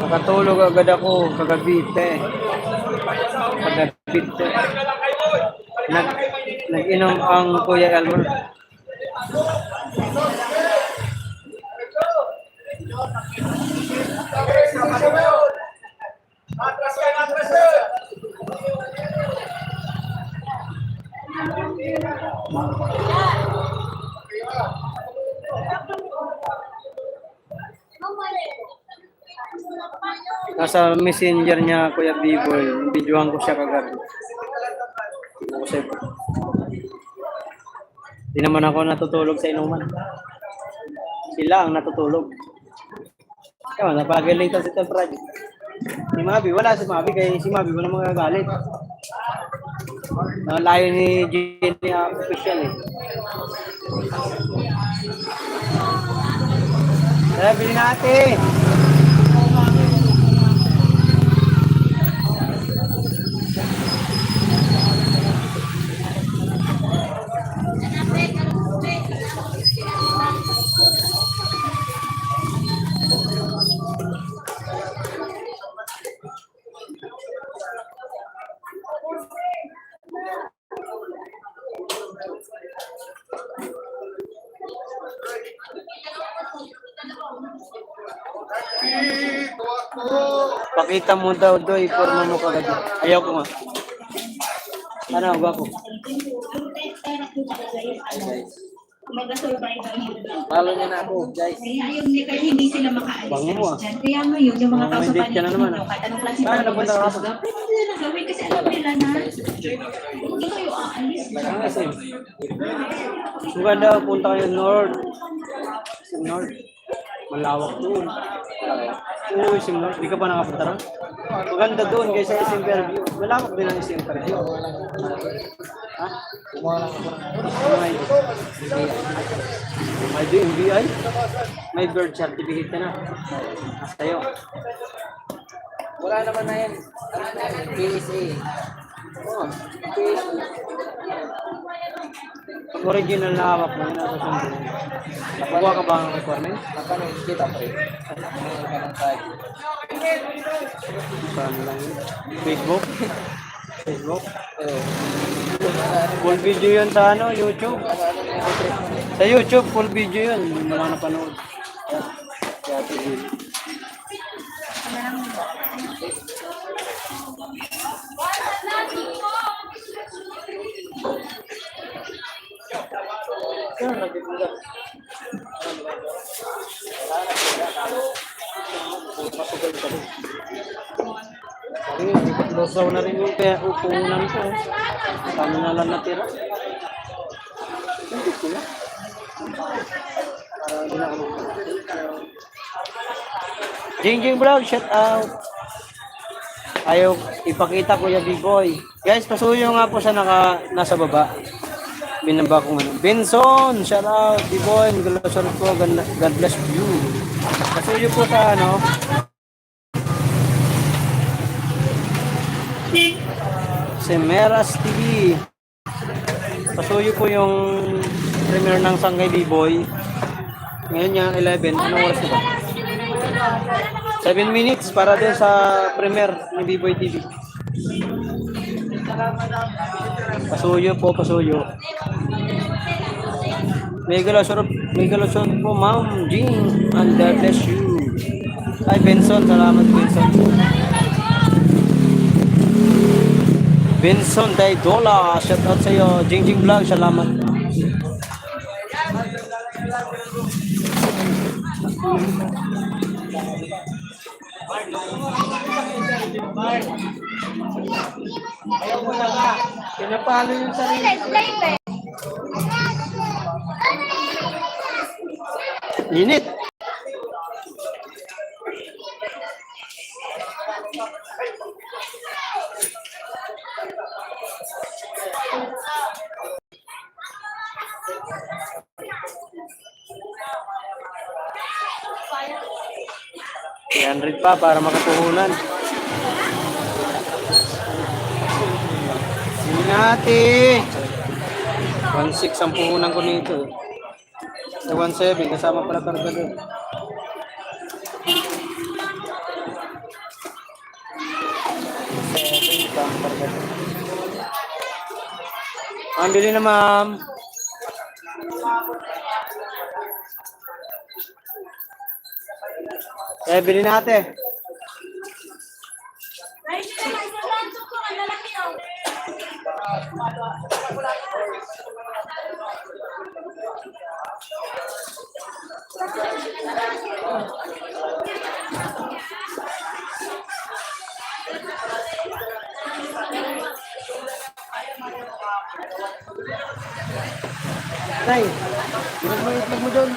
Nakatulog agad ako kagabite. Kagabite. Nag-inom ang Kuya Elmer. Atras ka, atras. Nasa messenger niya, Kuya B-Boy. Videoan ko siya kagabi. Di naman ako natutulog sa inuman. Sila ang natutulog. Kaya napagaling ito si Temprad. Si Mabi, wala si Mabi. Kaya si Mabi wala magagalit. Layo ni Jenny official eh. Tara, bilhin natin. Pakita mo daw doy, forma mo kagad. Ayaw ko nga. Ano, gwapo? Follow niya na ako, guys. Kaya ayaw niya kayo hindi sila makaalis Bango mo, ah. dyan. Kaya ngayon, yung mga tao sa May date ka na naman, paligid ah. kahit anong klase Saan ng napunta ka bastos pa? ka, pwede nila gawin kasi alam nila na hindi kayo aalis. Ang SM. Maganda, punta kayo north. Sa north. Malawak doon. Oo, si north. Di ka pa nakapunta rin? Maganda doon kaysa SM Fairview. Malawak din ang SM Fairview. Ha? May DMVI? May birth certificate ka na. Sa'yo. Wala naman na yan. Ano na yan? PSA. Oh, pag original na hawak mo, nasusunod. Nakuha ka ba ang requirement? Napanood kita pre. Mayroon ka ng tag. Saan lang yun? Facebook? Facebook? Oo. Full video yun sa ano, YouTube. Sa YouTube, full video yun. Hindi mo na napanood. Kaya tigil. Losaw na rin yung kaya upunan ko. Kami na lang natira. Hindi ko na. Para hindi na ako. Jingjing Vlog, shout out. Ayaw ipakita Kuya B-Boy. Guys, pasuyo nga po sa nasa baba. Binaba ko ano. Benson, shout out. B-Boy, magalasar po. God bless you. Pasuyo po sa ano. Semeras TV. Pasuyo po yung premiere ng Sangay B-Boy. Ngayon yung 11. Anong oras na ba? 7 minutes para din sa premiere ni B-Boy TV. Pasuyo po, pasuyo. May galasyon po, Ma'am Jean. And God bless you. Ay, Benson. Salamat, Benson. Benson Daidola. Shout out sa iyo. Jingjing Vlog. Salamat. Pinapalo yung sarili. Init. $300 pa para makapuhunan. Hindi natin. 1.6 ang puhunan ko nito. Sa 1.7 kasama pala karga doon. Ang bili na ma'am. Bili natin. Tay, ilag mo doon.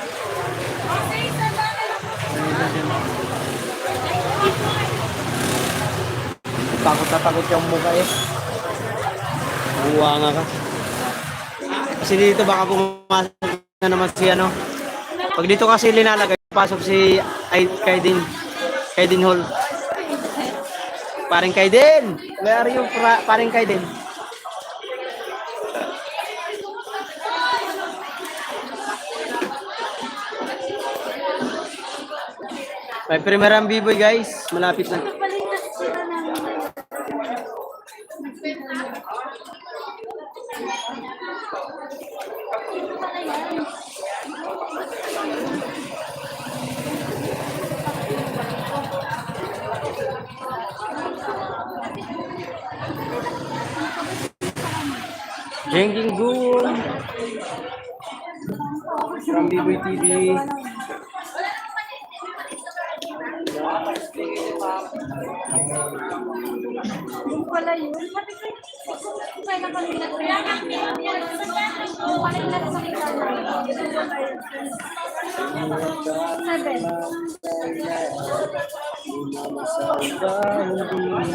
Takot na takot yung mukha eh. Buwa nga ka. Kasi dito baka pumasok na naman si ano. Pag dito kasi linalagay, pasok si Kaiden Hall. Paring Kaiden. Where are you, paring Kaiden? May premiere ang B-Boy guys. Malapit na. Jengking Goon from B-Boy TV. Yung pala yun. Kaya na kanila. Kaya na kanila. 7. Lumama sa ibang buwan.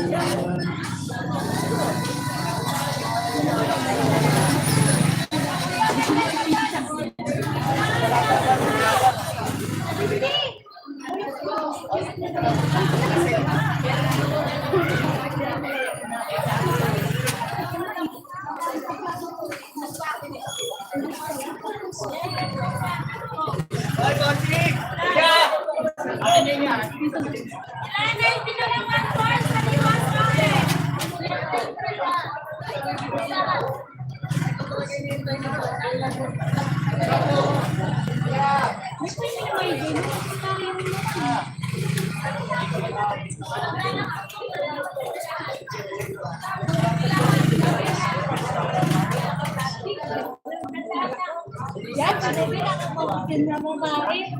Yan, sabi na kapag na mo ba eh.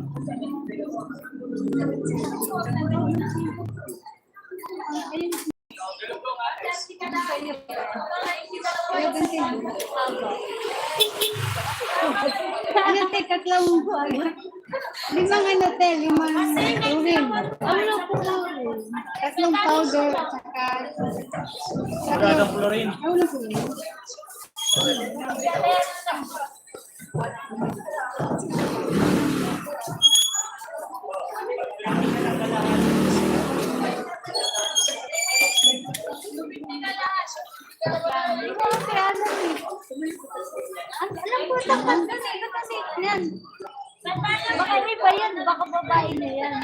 Ano, teka, tatlong buwan. Limang ano, te, limang urin. Ano po urin? Tatlong powder, at saka... Magadang chlorine. Ano po yun? Alam ko sa kanta na ito kasi yan. Baka hindi ba yan? Baka babae na yan.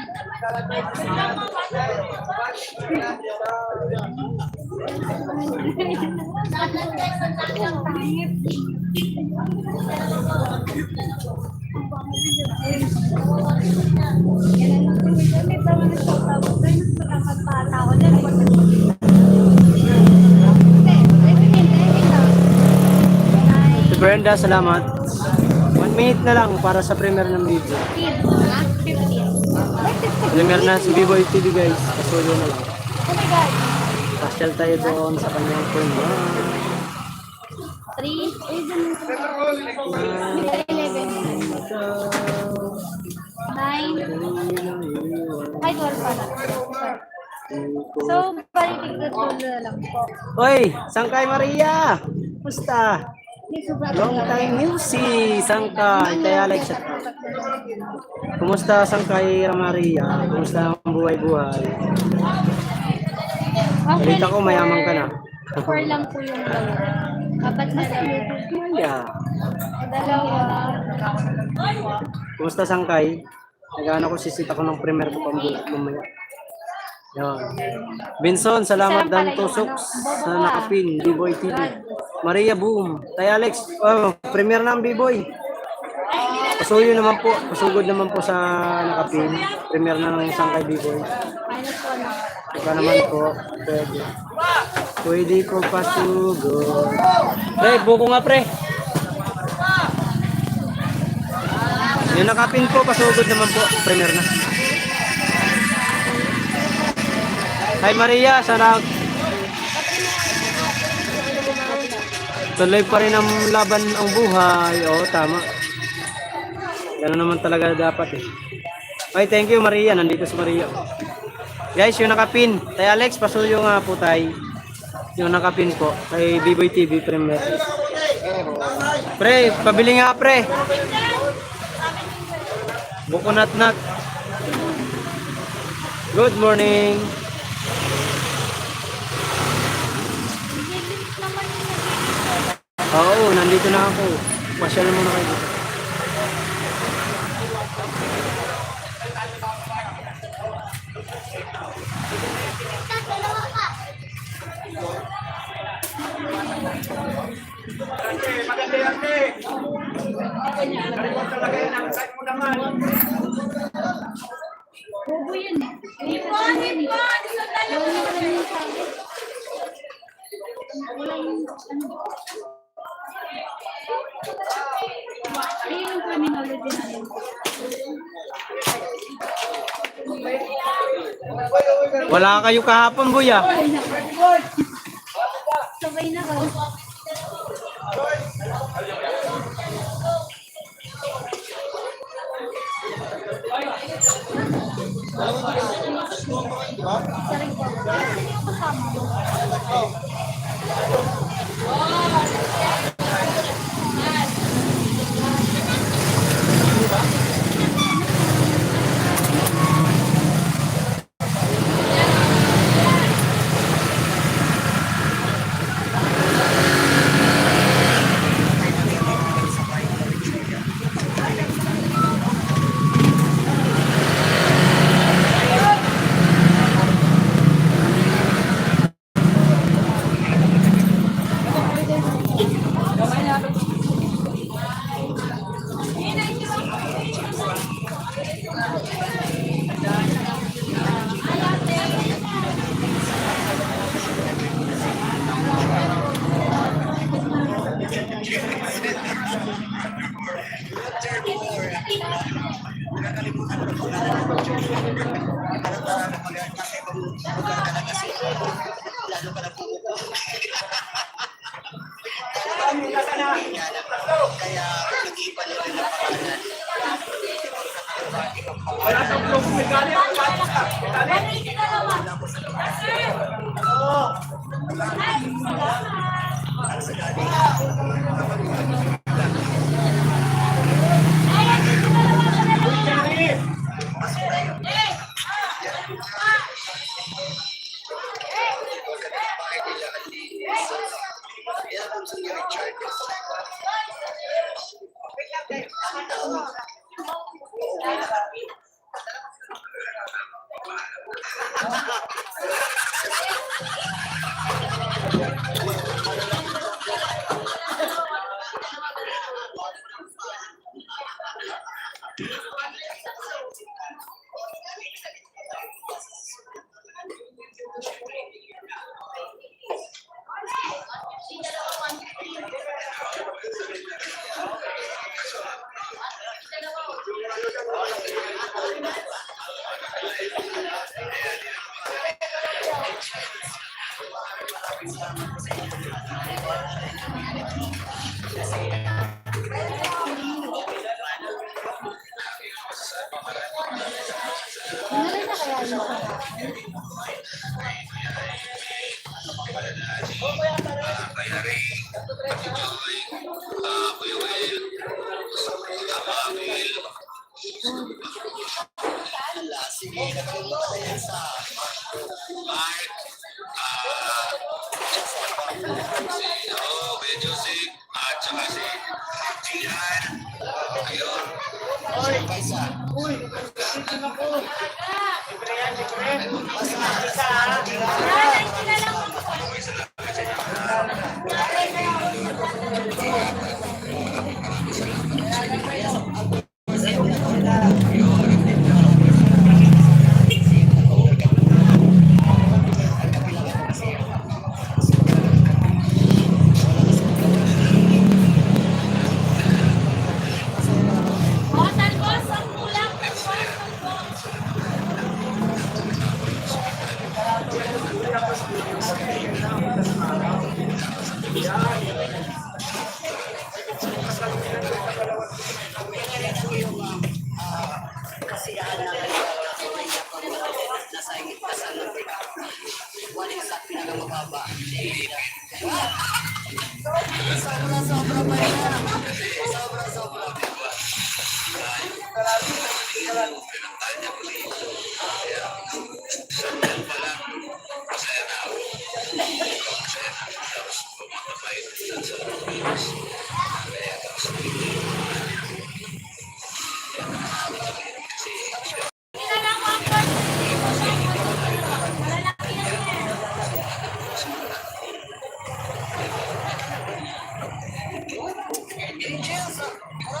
Si Brenda, salamat. 1 minute na lang para sa premiere ng video. Premiere na si B-Boy TV guys. Kasulo na lang. Pasyal tayo doon sa kanyang premiere. 9. Ay, 12 pala. So, balitig na tulo lang po. Hoy, Sangkay Maria! Musta? Long time no see, Sangkay. Kaya like siya. Kumusta Sangkay Maria? Kumusta ang buhay-buhay? Balita ko mayaman ka na. 4 lang po yung dalawa. Apat na lang. Yeah. Dalawa. Kumusta Sangkay? Nagana ko sisita ko ng premiere ko pambulat mamaya. Yan. Benson, salamat dan tusok sa nakapin. B-Boy TV. Maria Boom. Tay Alex, premiere na ang B-Boy. Pasuyo naman po. Pasugod naman po sa nakapin. Premiere na ng isang kay B-Boy. Saka naman po. Pwede. Pwede ko pasugod. Pre, buko nga pre. Yung nakapin po, pasugod naman po. Premiere na. Hi Maria, sana tuloy pa rin ang laban ang buhay. Oo, tama. Gano'n naman talaga dapat eh. Okay, thank you Maria. Nandito si Maria. Guys, yung nakapin. Tay Alex, pasuyo nga po tayo. Yung nakapin po. Kay B-Boy TV Premier. Pre, pabili nga pre. Buko nat-nat. Good morning. Oo, nandito na ako. Pasyal muna kayo dito. Maganda yan, te. Narinig talaga yan. Ang site mo naman. Bobo yun eh. Ipon! Sa dalawa! Wala yung ano. Ayun yung criminology na yun. Wala kayo kahapon, Buya. Sabay na ba? ba? Sarili ko. Ano yung kasama mo? Oh. Wala sa vlog, may galing. Balik ka naman. Ano na kaya yung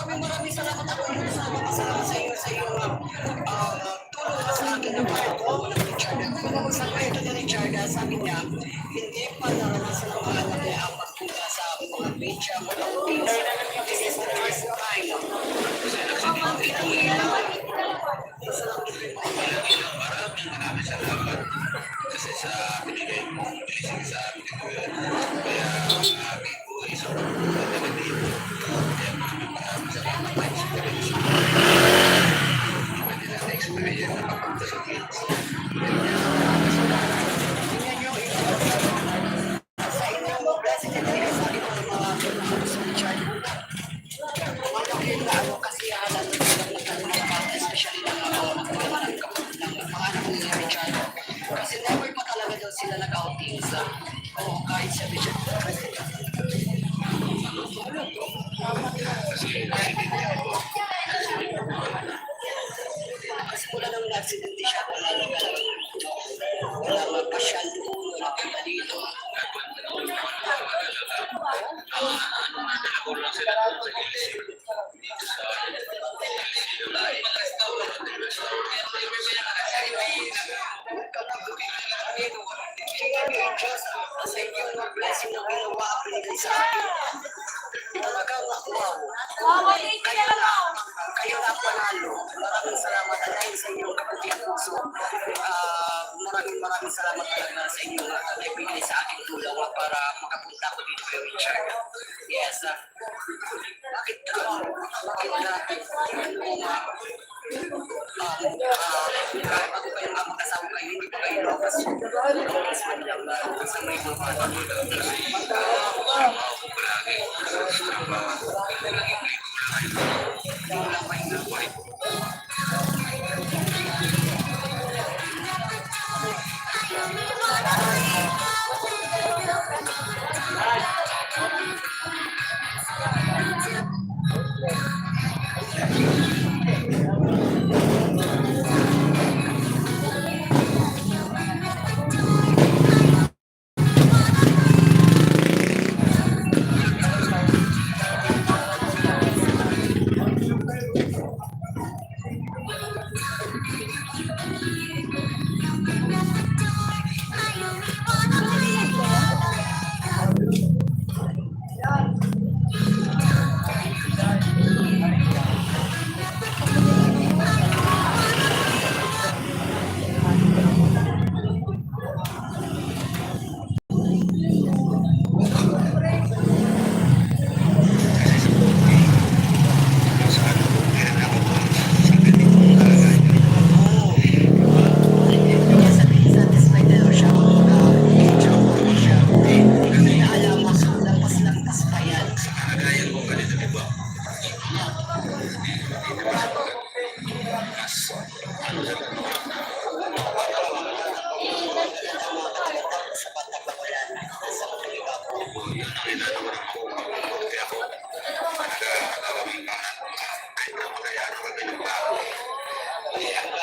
Maraming salamat ako sa iyo tulong sa akin ng part ko ng Richard. Sa kwento ni Richard, sabi niya, hindi pa naranasan ng mga anak niya ang magpunta sa mga beach, mga beach. This is the first time. Ang pinag-iilaman. Maraming salamat kasi sa binigay mo, sa binigay mo. Kaya aking buhay sa pagkakalimutan. Experience na papunta sa kids. sila nag-outing sa kahit sa Bishop. Kasi wala nang accident siya, wala magpasyal doon, wala kita dito. Sa inyo mga blessing na ginawa binigay sa akin. Talagang wow. Kayo na panalo. Maraming salamat dahil sa inyong kapatid puso. Maraming salamat talaga sa inyo na nagbigay sa akin tulong para makapunta ko dito kay Richard. Yes. Bakit natin bago kayo makasama kayo, hindi pa kayo lokas. Sa may mga bata.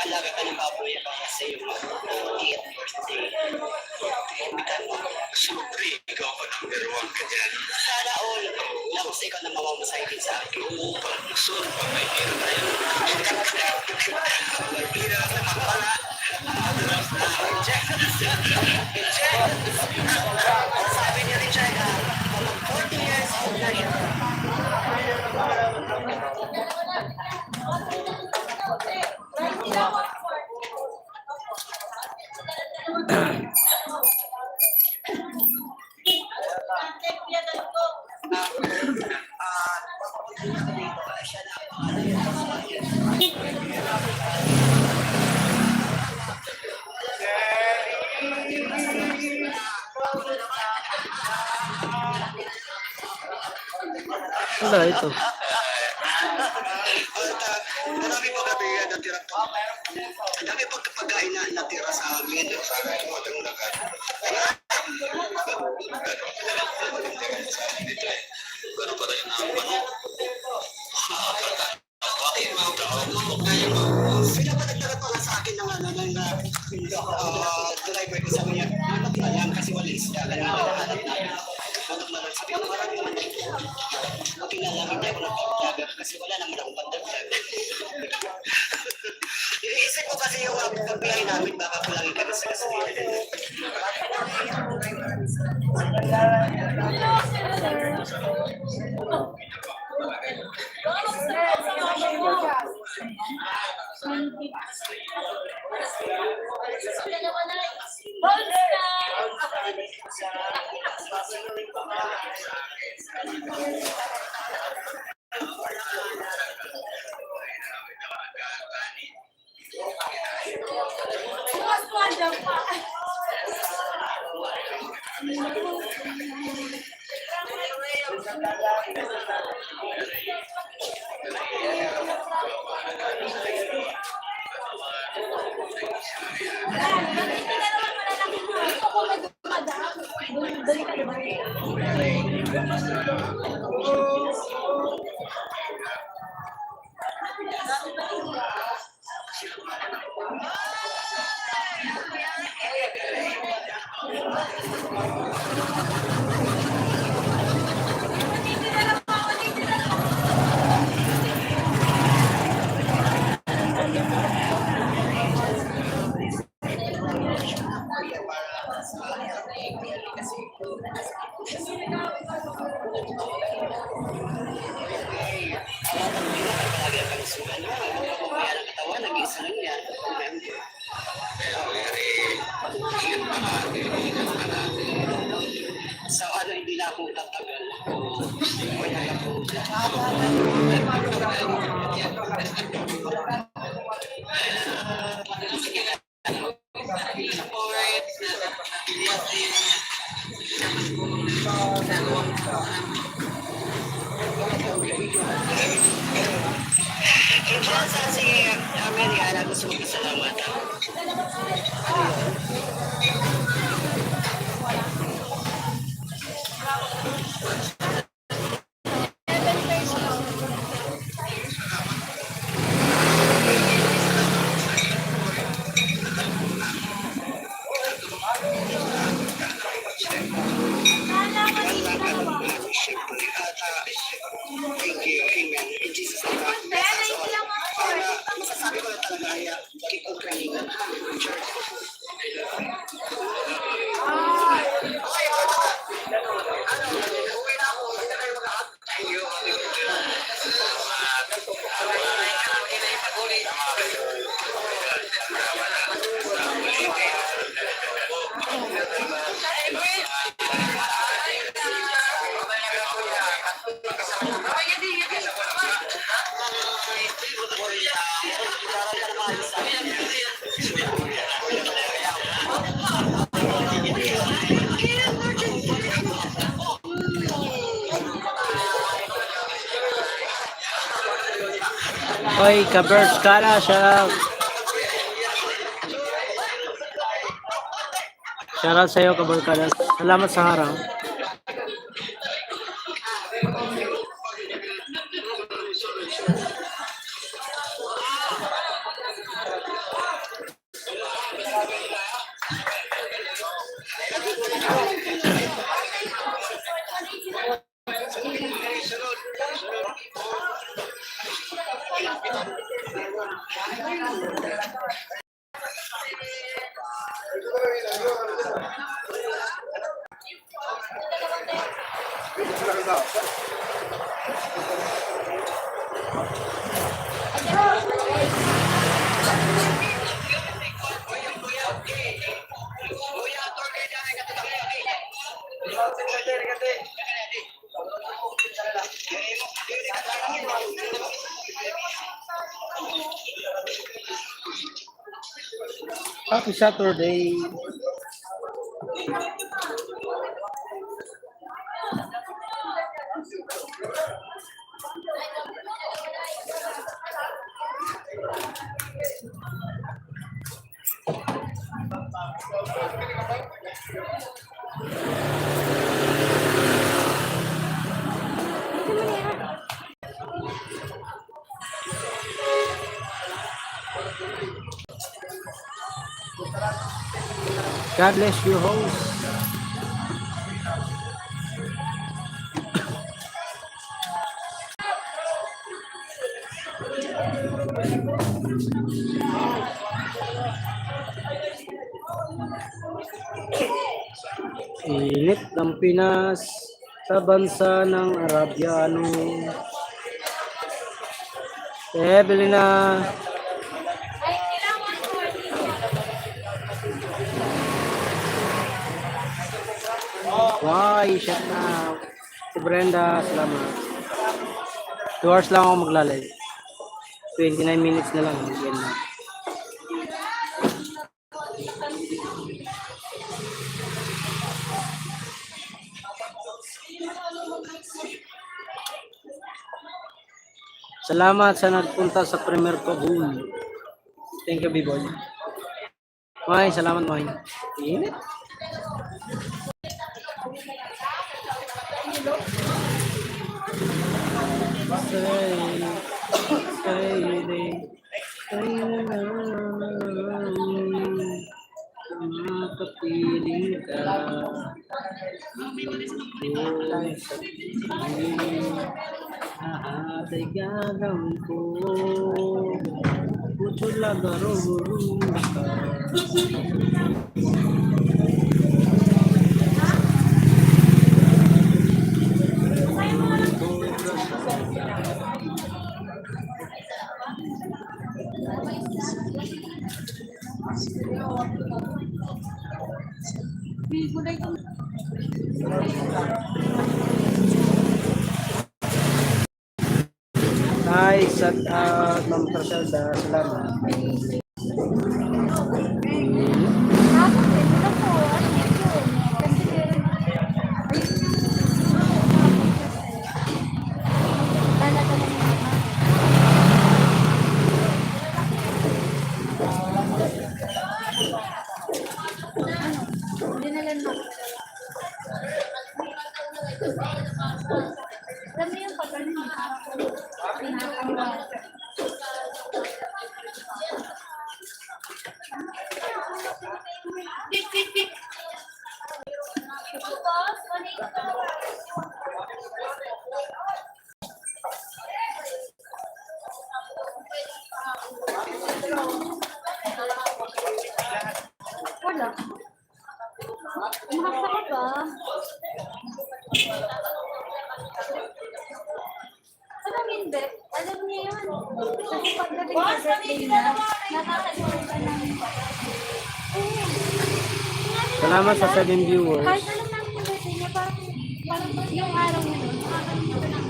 Alaga ka ng baboy para sa iyo mag-8th birthday. Siyempre, ikaw ako number 1 ka dyan. Sana all, labos ikaw na mamamasaykin sa akin. Oo, soon, pag may pira tayo. May pira naman pala. Sabi ni Richard, 40 years old na siya. Wala ito. Marami pa kami natira pa. Ang dami pang pagkain na natira sa amin. Sana ito matang lagat. Gano'n pa tayo na ano? Pinapadagdagan pa nga sa akin ng ano ng driver ko sa kanya. Alam kasi walis. Kaya hanap namin. Sabi ko marami naman dito. Buti na lang hindi ako nagpapadagat kasi wala naman akong pandagdag. Iisip ko kasi yung pagbiyahe namin baka kulangin kami sa gasolina. So ano, hindi na ako tatagal. Diyan sa si Amerikana, gusto ko salamat. Thank you, amen. In Jesus' name, masasabi ko na talaga kaya keep on praying. Oy, Kabers Kara, shout out. Shout out sa'yo, Kabers Kara. Salamat sa harang. Happy Saturday. God bless you, host. Init ng Pinas sa bansa ng Arabyano. Bili na. Why, shut na. Si Brenda, salamat. 2 hours lang ako maglalay. 29 minutes na lang. Yan na. Salamat sa nagpunta sa Premier Kabul. Thank you, B-Boy. Moy, salamat Moy. Init. Makapiling ka. Ay gagawin ko. Putula garurung ka. Nice at Ma'am Traselda, salamat. Alam mo yung pag-ano, wala. Mahasa ka ba? Alam hindi. Alam niya yun. Kasi pagdating sa birthday niya, nakakalimutan ka ng... Salamat sa 7 viewers. Kahit alam namin yung birthday niya, parang yung araw niya nun, nakakalimutan ng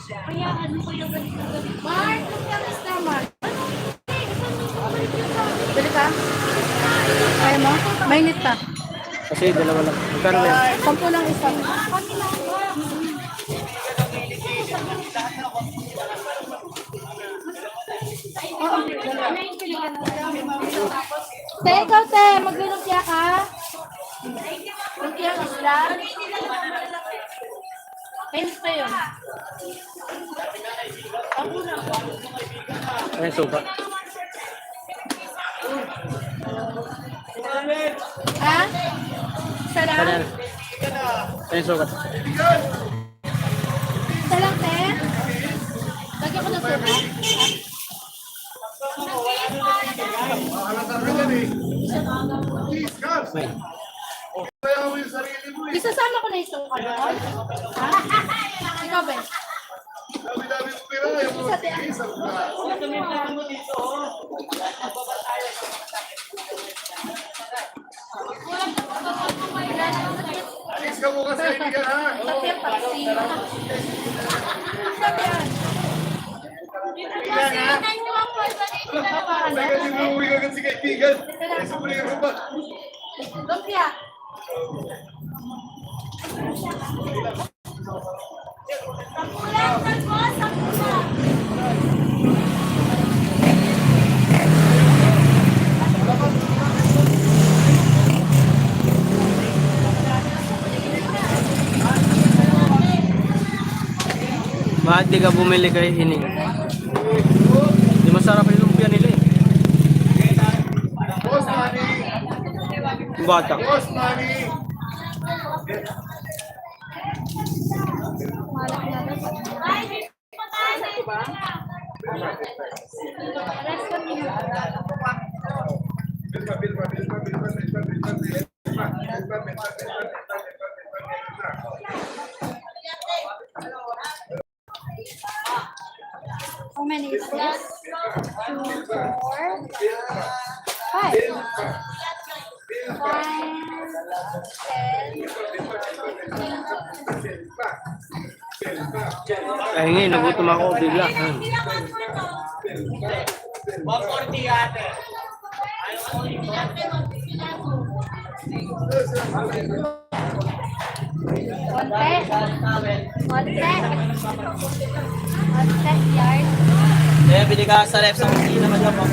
kaya ano ko yung ganito. Mark, nagkakas na Mark. Bili ka? Kaya mo? Mainit pa. Kasi dalawa lang. Magkano ba yan? 10 lang isa. Kami lang ba? Te, ikaw te, maglulumpia ka? Lumpia isla? Mainit pa yun. Ay, suka. Ha? Sarap? Kanyan. Ay, suka. Sarap te? Lagyan ko ng suka? Ay. Isasama ko na yung suka doon? Ha? Ikaw ba? Isa te. Alis ka bukas sa kaibigan, ha? Sabi ang paksi. Sabi yan. Teka, di mo uwi agad si kaibigan. Ay, sumuliro ba? Lumpia. Bakit di ka bumili kay Hining? Di masarap yung lumpia nila eh. Boss money! Yung bata. Boss money! How many is this? 2, 4, 5. 10. Ay ngayon, nagutom ako bigla. 140 ate. Konti yard. Eh, bili ka sa left sa kusina naman ako.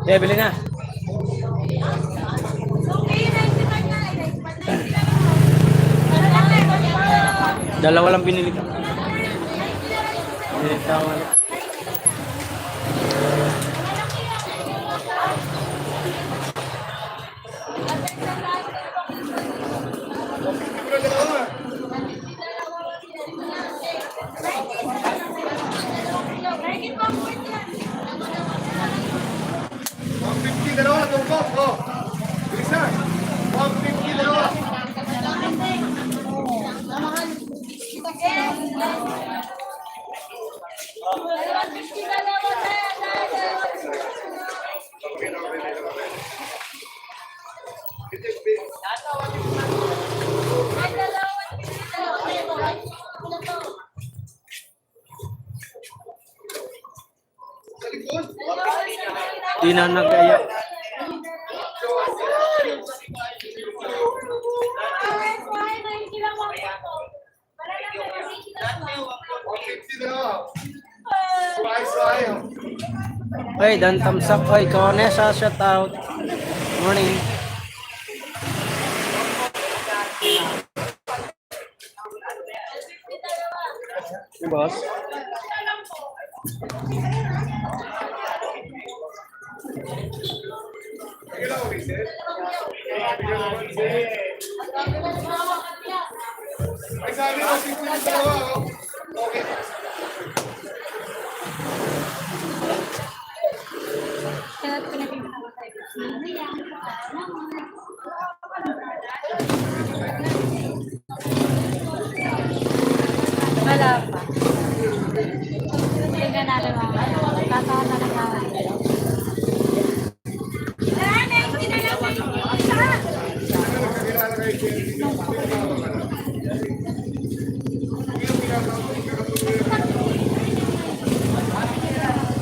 Eh, bili na. Dalawa lang binili ko. Binili ko. Dalawa na tungkol. Oh. Bilisan. 150 dalawa. Di na nag-aya. Hey, dan thumbs up. Hey, Conessa, shout out. Morning. Boss. Ay, sabi mo, 50 dalawa. Okay. Kaya pinakita ko tayo. Wala pa. Tingnan natin mga tatawa na lang natin.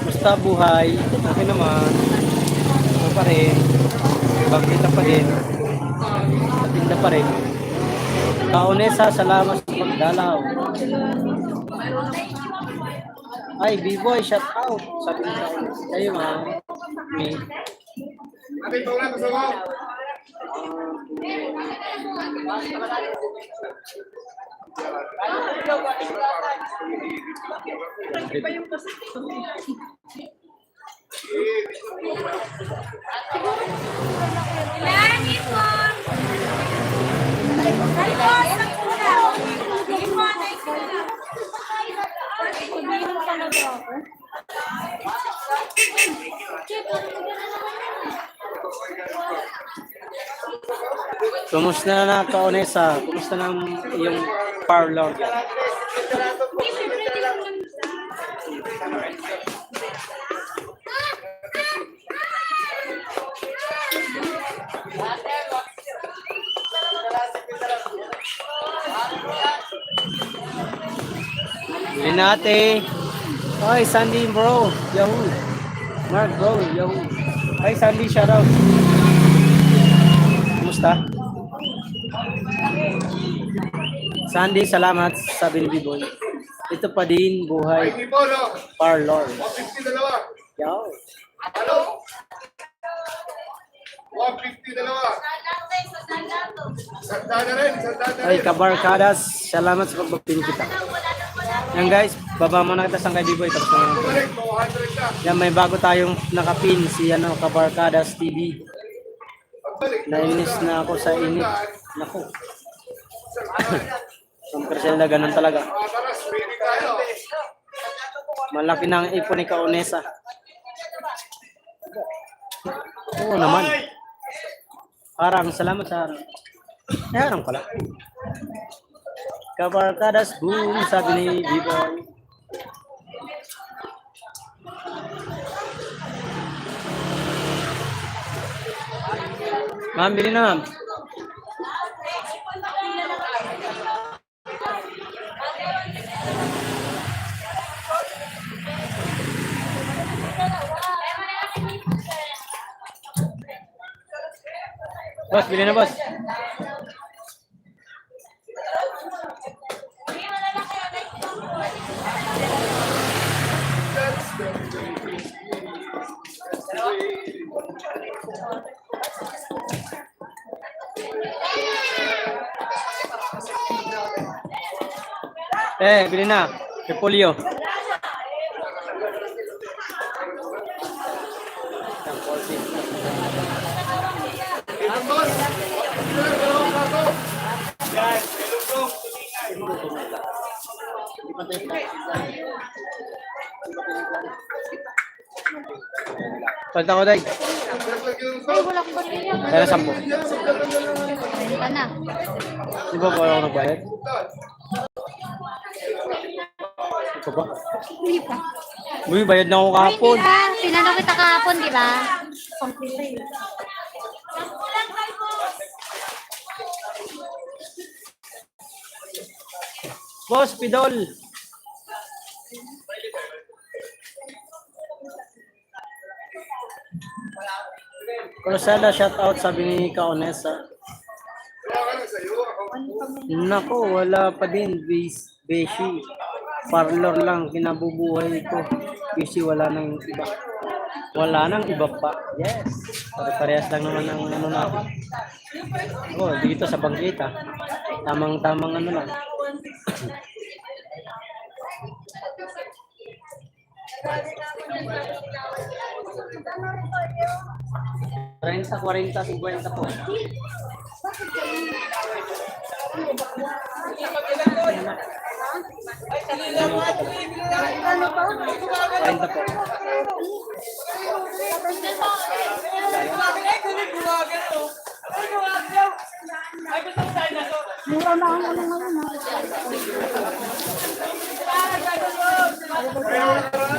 Basta buhay. Okay naman. Ano pa rin. Ibang kita pa din. Patinda pa rin. Kaunesa, salamat sa pagdalaw. Ay, B-boy, shout out. Sabi niya ako. Kayo ma'am. Me. Ate, ikaw na gusto mo. Kumusta na Kaunesa? Kumusta na yung parlor dyan? Binate. Hi, Sandy bro. Yahoo. Mark bro. Yahoo. Hi, Sandy. Shout out. Kumusta? Sandy, salamat. Sabi ni B-boy. Ito pa din, buhay. Ay, people, no? Parlor. 150 dalawa. Yaw. Ano? 150 dalawa. Sanda na rin, sanda na Ay, rin. kabarkadas. Salamat sa pagbabting kita. Yan guys, baba muna kita sa kay B-boy. Tapos na. Balik, 200 na. Yan, may bago tayong nakapin. Si Kabarkadas TV. Balik. Nainis na ako sa init. Naku. Ang persel na ganun talaga. Tara, ready tayo. Malaki na ang ipon ni Kaunesa. Oo naman. Parang salamat sa harap. Harang pala. Kabarkadas boom, sabi ni B-boy. Ma'am, bili na ma'am. Boss, bili na boss. Bili na. Repolyo. Palta ko, Day. Ay, wala ko ba niya? Kaya 10. Ka na. Di ba ako nagbayad? Ito ba? Hindi pa. Uy, bayad na ako kahapon. Pinano kita kahapon, di ba? Complete. Boss, Pidol. Rosella, shout out sabi ni Kaonesa. Nako, wala pa din. Beshi. Parlor lang, kinabubuhay ko. Beshi, wala nang iba. Wala nang iba pa. Yes. Pare-parehas lang naman ang ano natin. Oh, dito sa bangkita. Tamang-tamang ano lang. Renta, 40, 50 po. Ano pa? 40 po. Mura na ang ano ngayon, ha?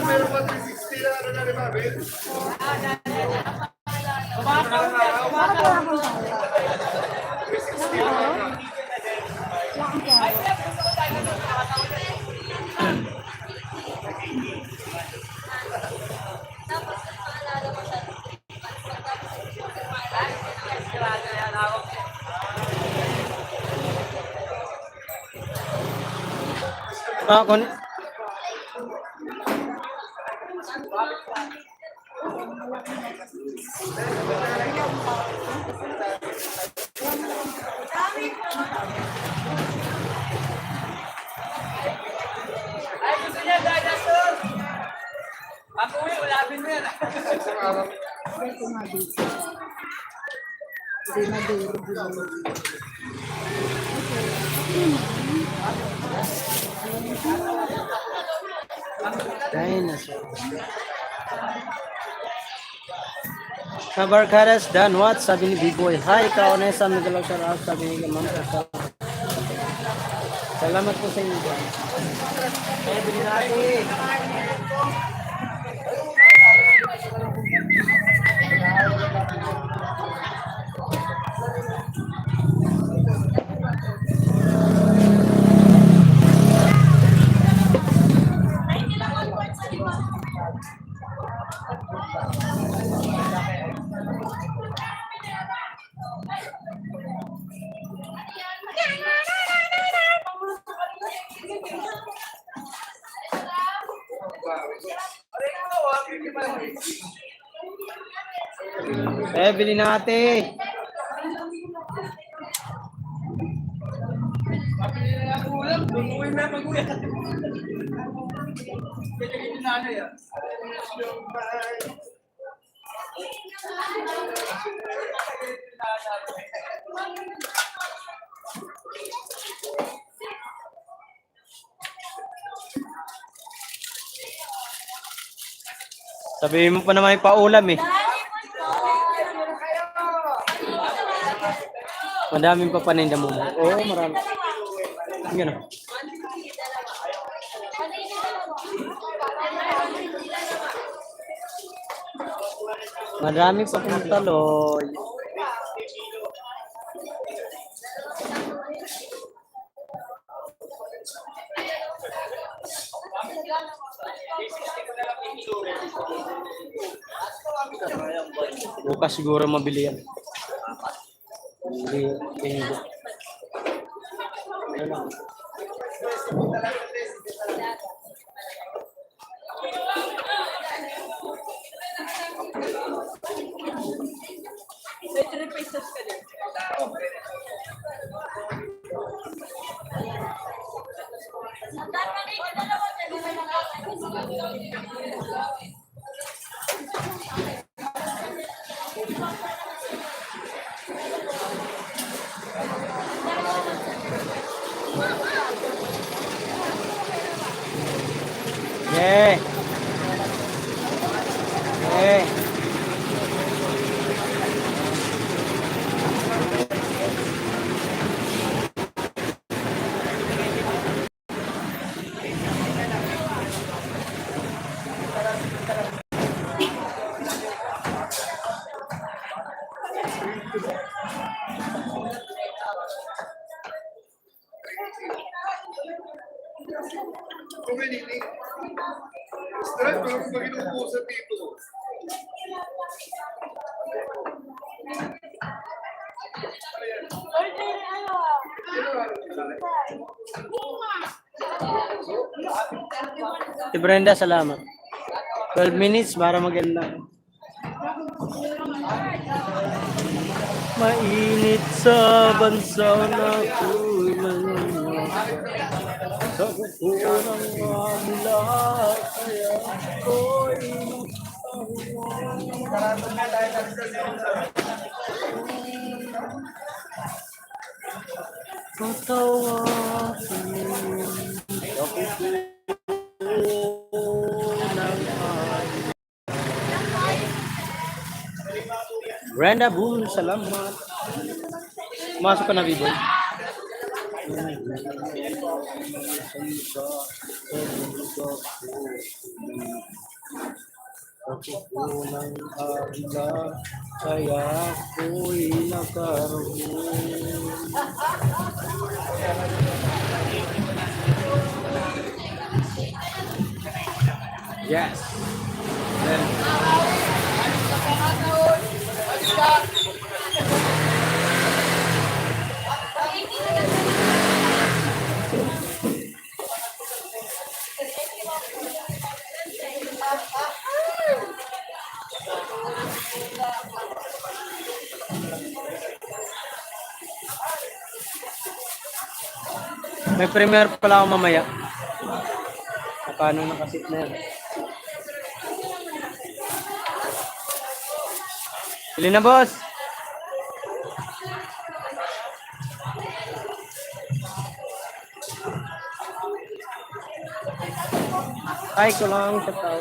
Meron pa 360 na ano na rin mabit. Kon. Ay, gusto niya, dinosaur! Ako uwi, ulapin mo yan. Dinosaur. Nabarkadas dan what? Sabi ni B-Boy. Hi, Kaonesa. Magalaw shout out. Sabi ni Ma'am. Salamat po sa inyo. Bili natin. Bili natin. Sabihin mo pa naman yung paulam eh. Madaming pa paninda mo. Oo, marami. Yan o. Marami pa pong taloy. Bukas siguro mabili yan. Hindi. Ano lang. Yeah. Yeah. Stress, pero kung mag-inuusap dito. Si Brenda, salamat. 12 minutes para maganda. Mainit sa bansa na ako'y malungkot. Sa buko ng aming lahat, kaya ako'y tatawa sa buko ng aming. Brenda Boom, salamat. Masuk ka na, Bibo. Ako po ng agla, kaya ako'y nagkaroon. Yes. May premiere pala ako mamaya. Paano nakasit na yan? Bili na, boss! Ay, ko lang sa tao.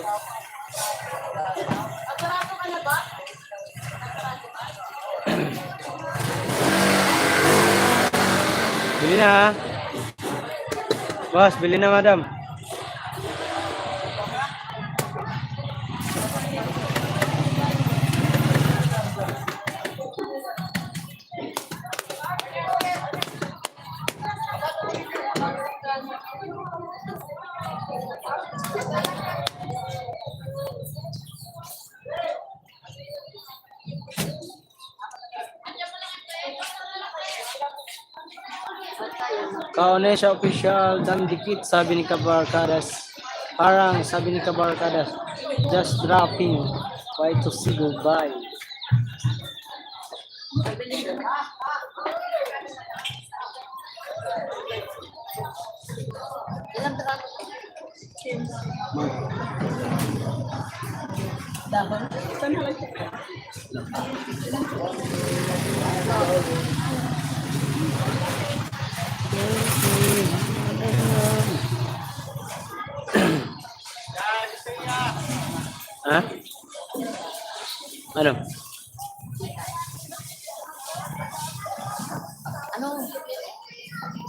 Bili na, ha? Boss, bili na, madam. Kaonesha official, dam dikit, sabi ni Kabarkadas. Parang sabi ni Kabarkadas, just dropping by to say goodbye. Ha? Ano? Ano?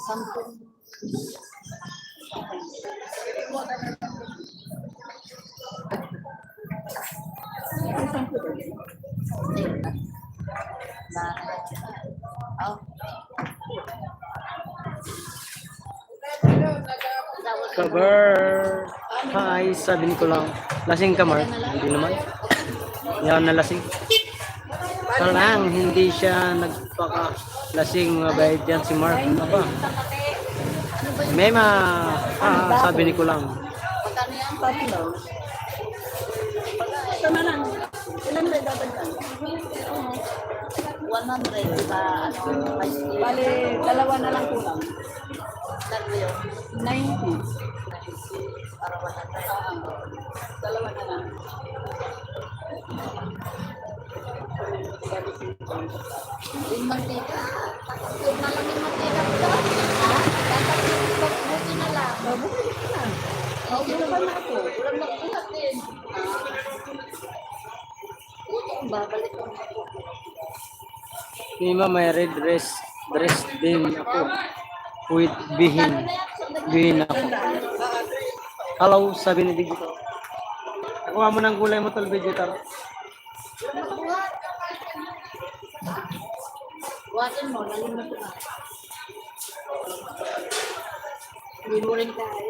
Sampung. Oh. Cover. Hi, sabi ni ko lang. Lasing ka, Mark? Hindi naman. Yan na lasing. Ito lang, hindi siya nagpaka-lasing. Mabait yan si Mark. Ano ba? Mema. Sabi ni ko lang. Pagkano yan? Tatlo. Ito na lang. Ilan ba dadagdag? 100 sa ano? Bali, dalawa na lang kulang. Tatlo yun? 90. Para 100. Dalawa na lang. Yung mantika. Yung malaming mantika. Ima, may red dress din ako. With bihin ako. Hello, sabi ni Digital. Nakuha mo ng gulay mo tol, Digital. Buhatin mo, nalimutan ko na. Hindi mo rin kaya.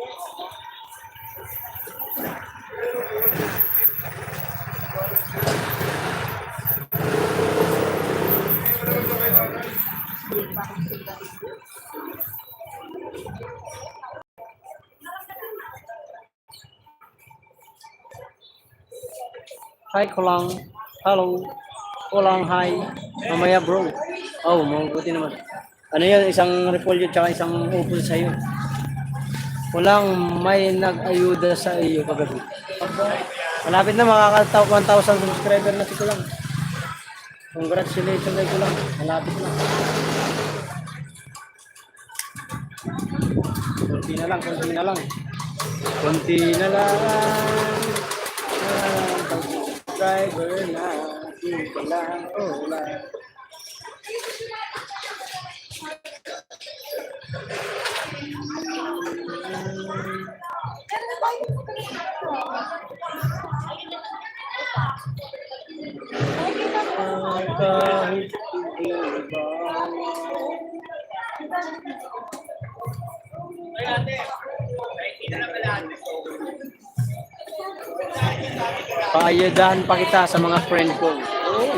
Hi, Kulang. Hello. Kulang, hi. Mamaya, bro. Oh, mabuti naman. Ano yan? Isang repolyo tsaka isang upo sa'yo. Kulang, may nag-ayuda sa iyo kagabi. Malapit na, makaka 1,000 subscriber na si Kulang. Congratulations kay Kulang. Malapit na. Kunti na lang, kunti na lang. Kunti na lang. Driver na, hindi lang ulan. Kahit hindi ba paayadahan pa kita sa mga friend ko. Oh,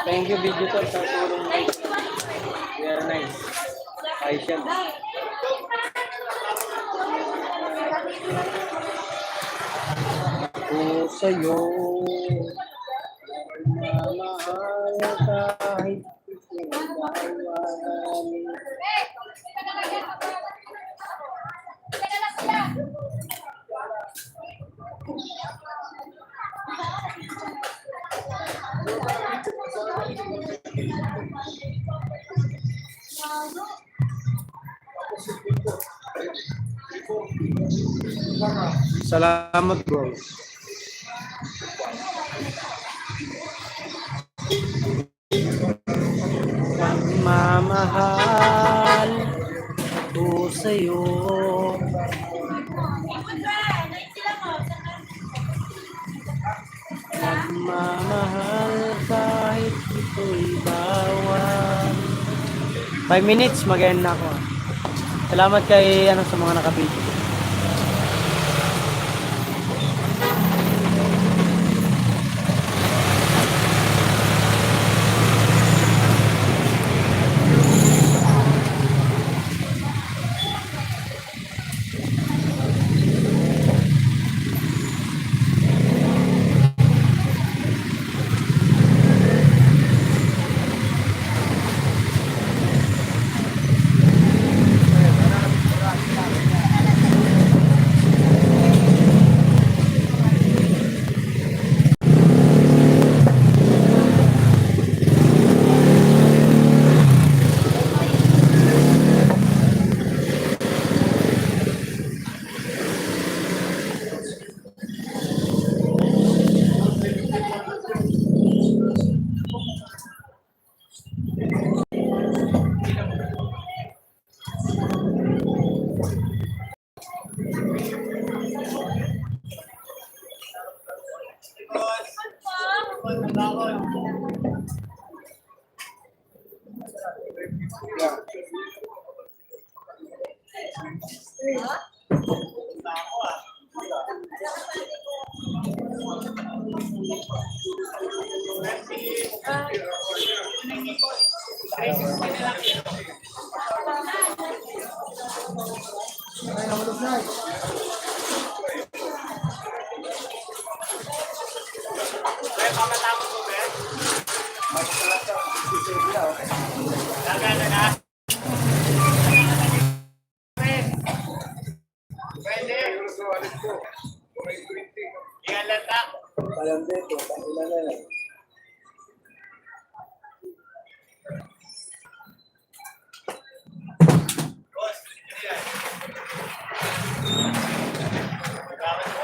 thank you, Digital, sa tulong mo. Very nice. Aisha. Ako sa'yo, mamahal kahit ikaw. Salamat, bro. Pagmamahal ko sa'yo. Pagmamahal kahit ito'y bawal. 5 minutes, mag-end na ako. Salamat kay sa mga nakapili.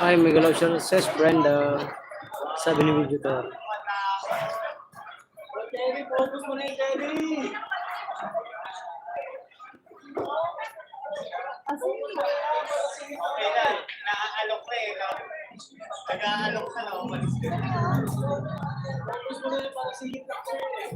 Ay, may galaw siya. Says Brenda. Sabi ni Digital. Jerry, focus mo na yung Jerry. Okay na, naaalok na eh. No? Nag-aalok ka na, umalis ka na. Focus mo na yung pagsigit ako eh.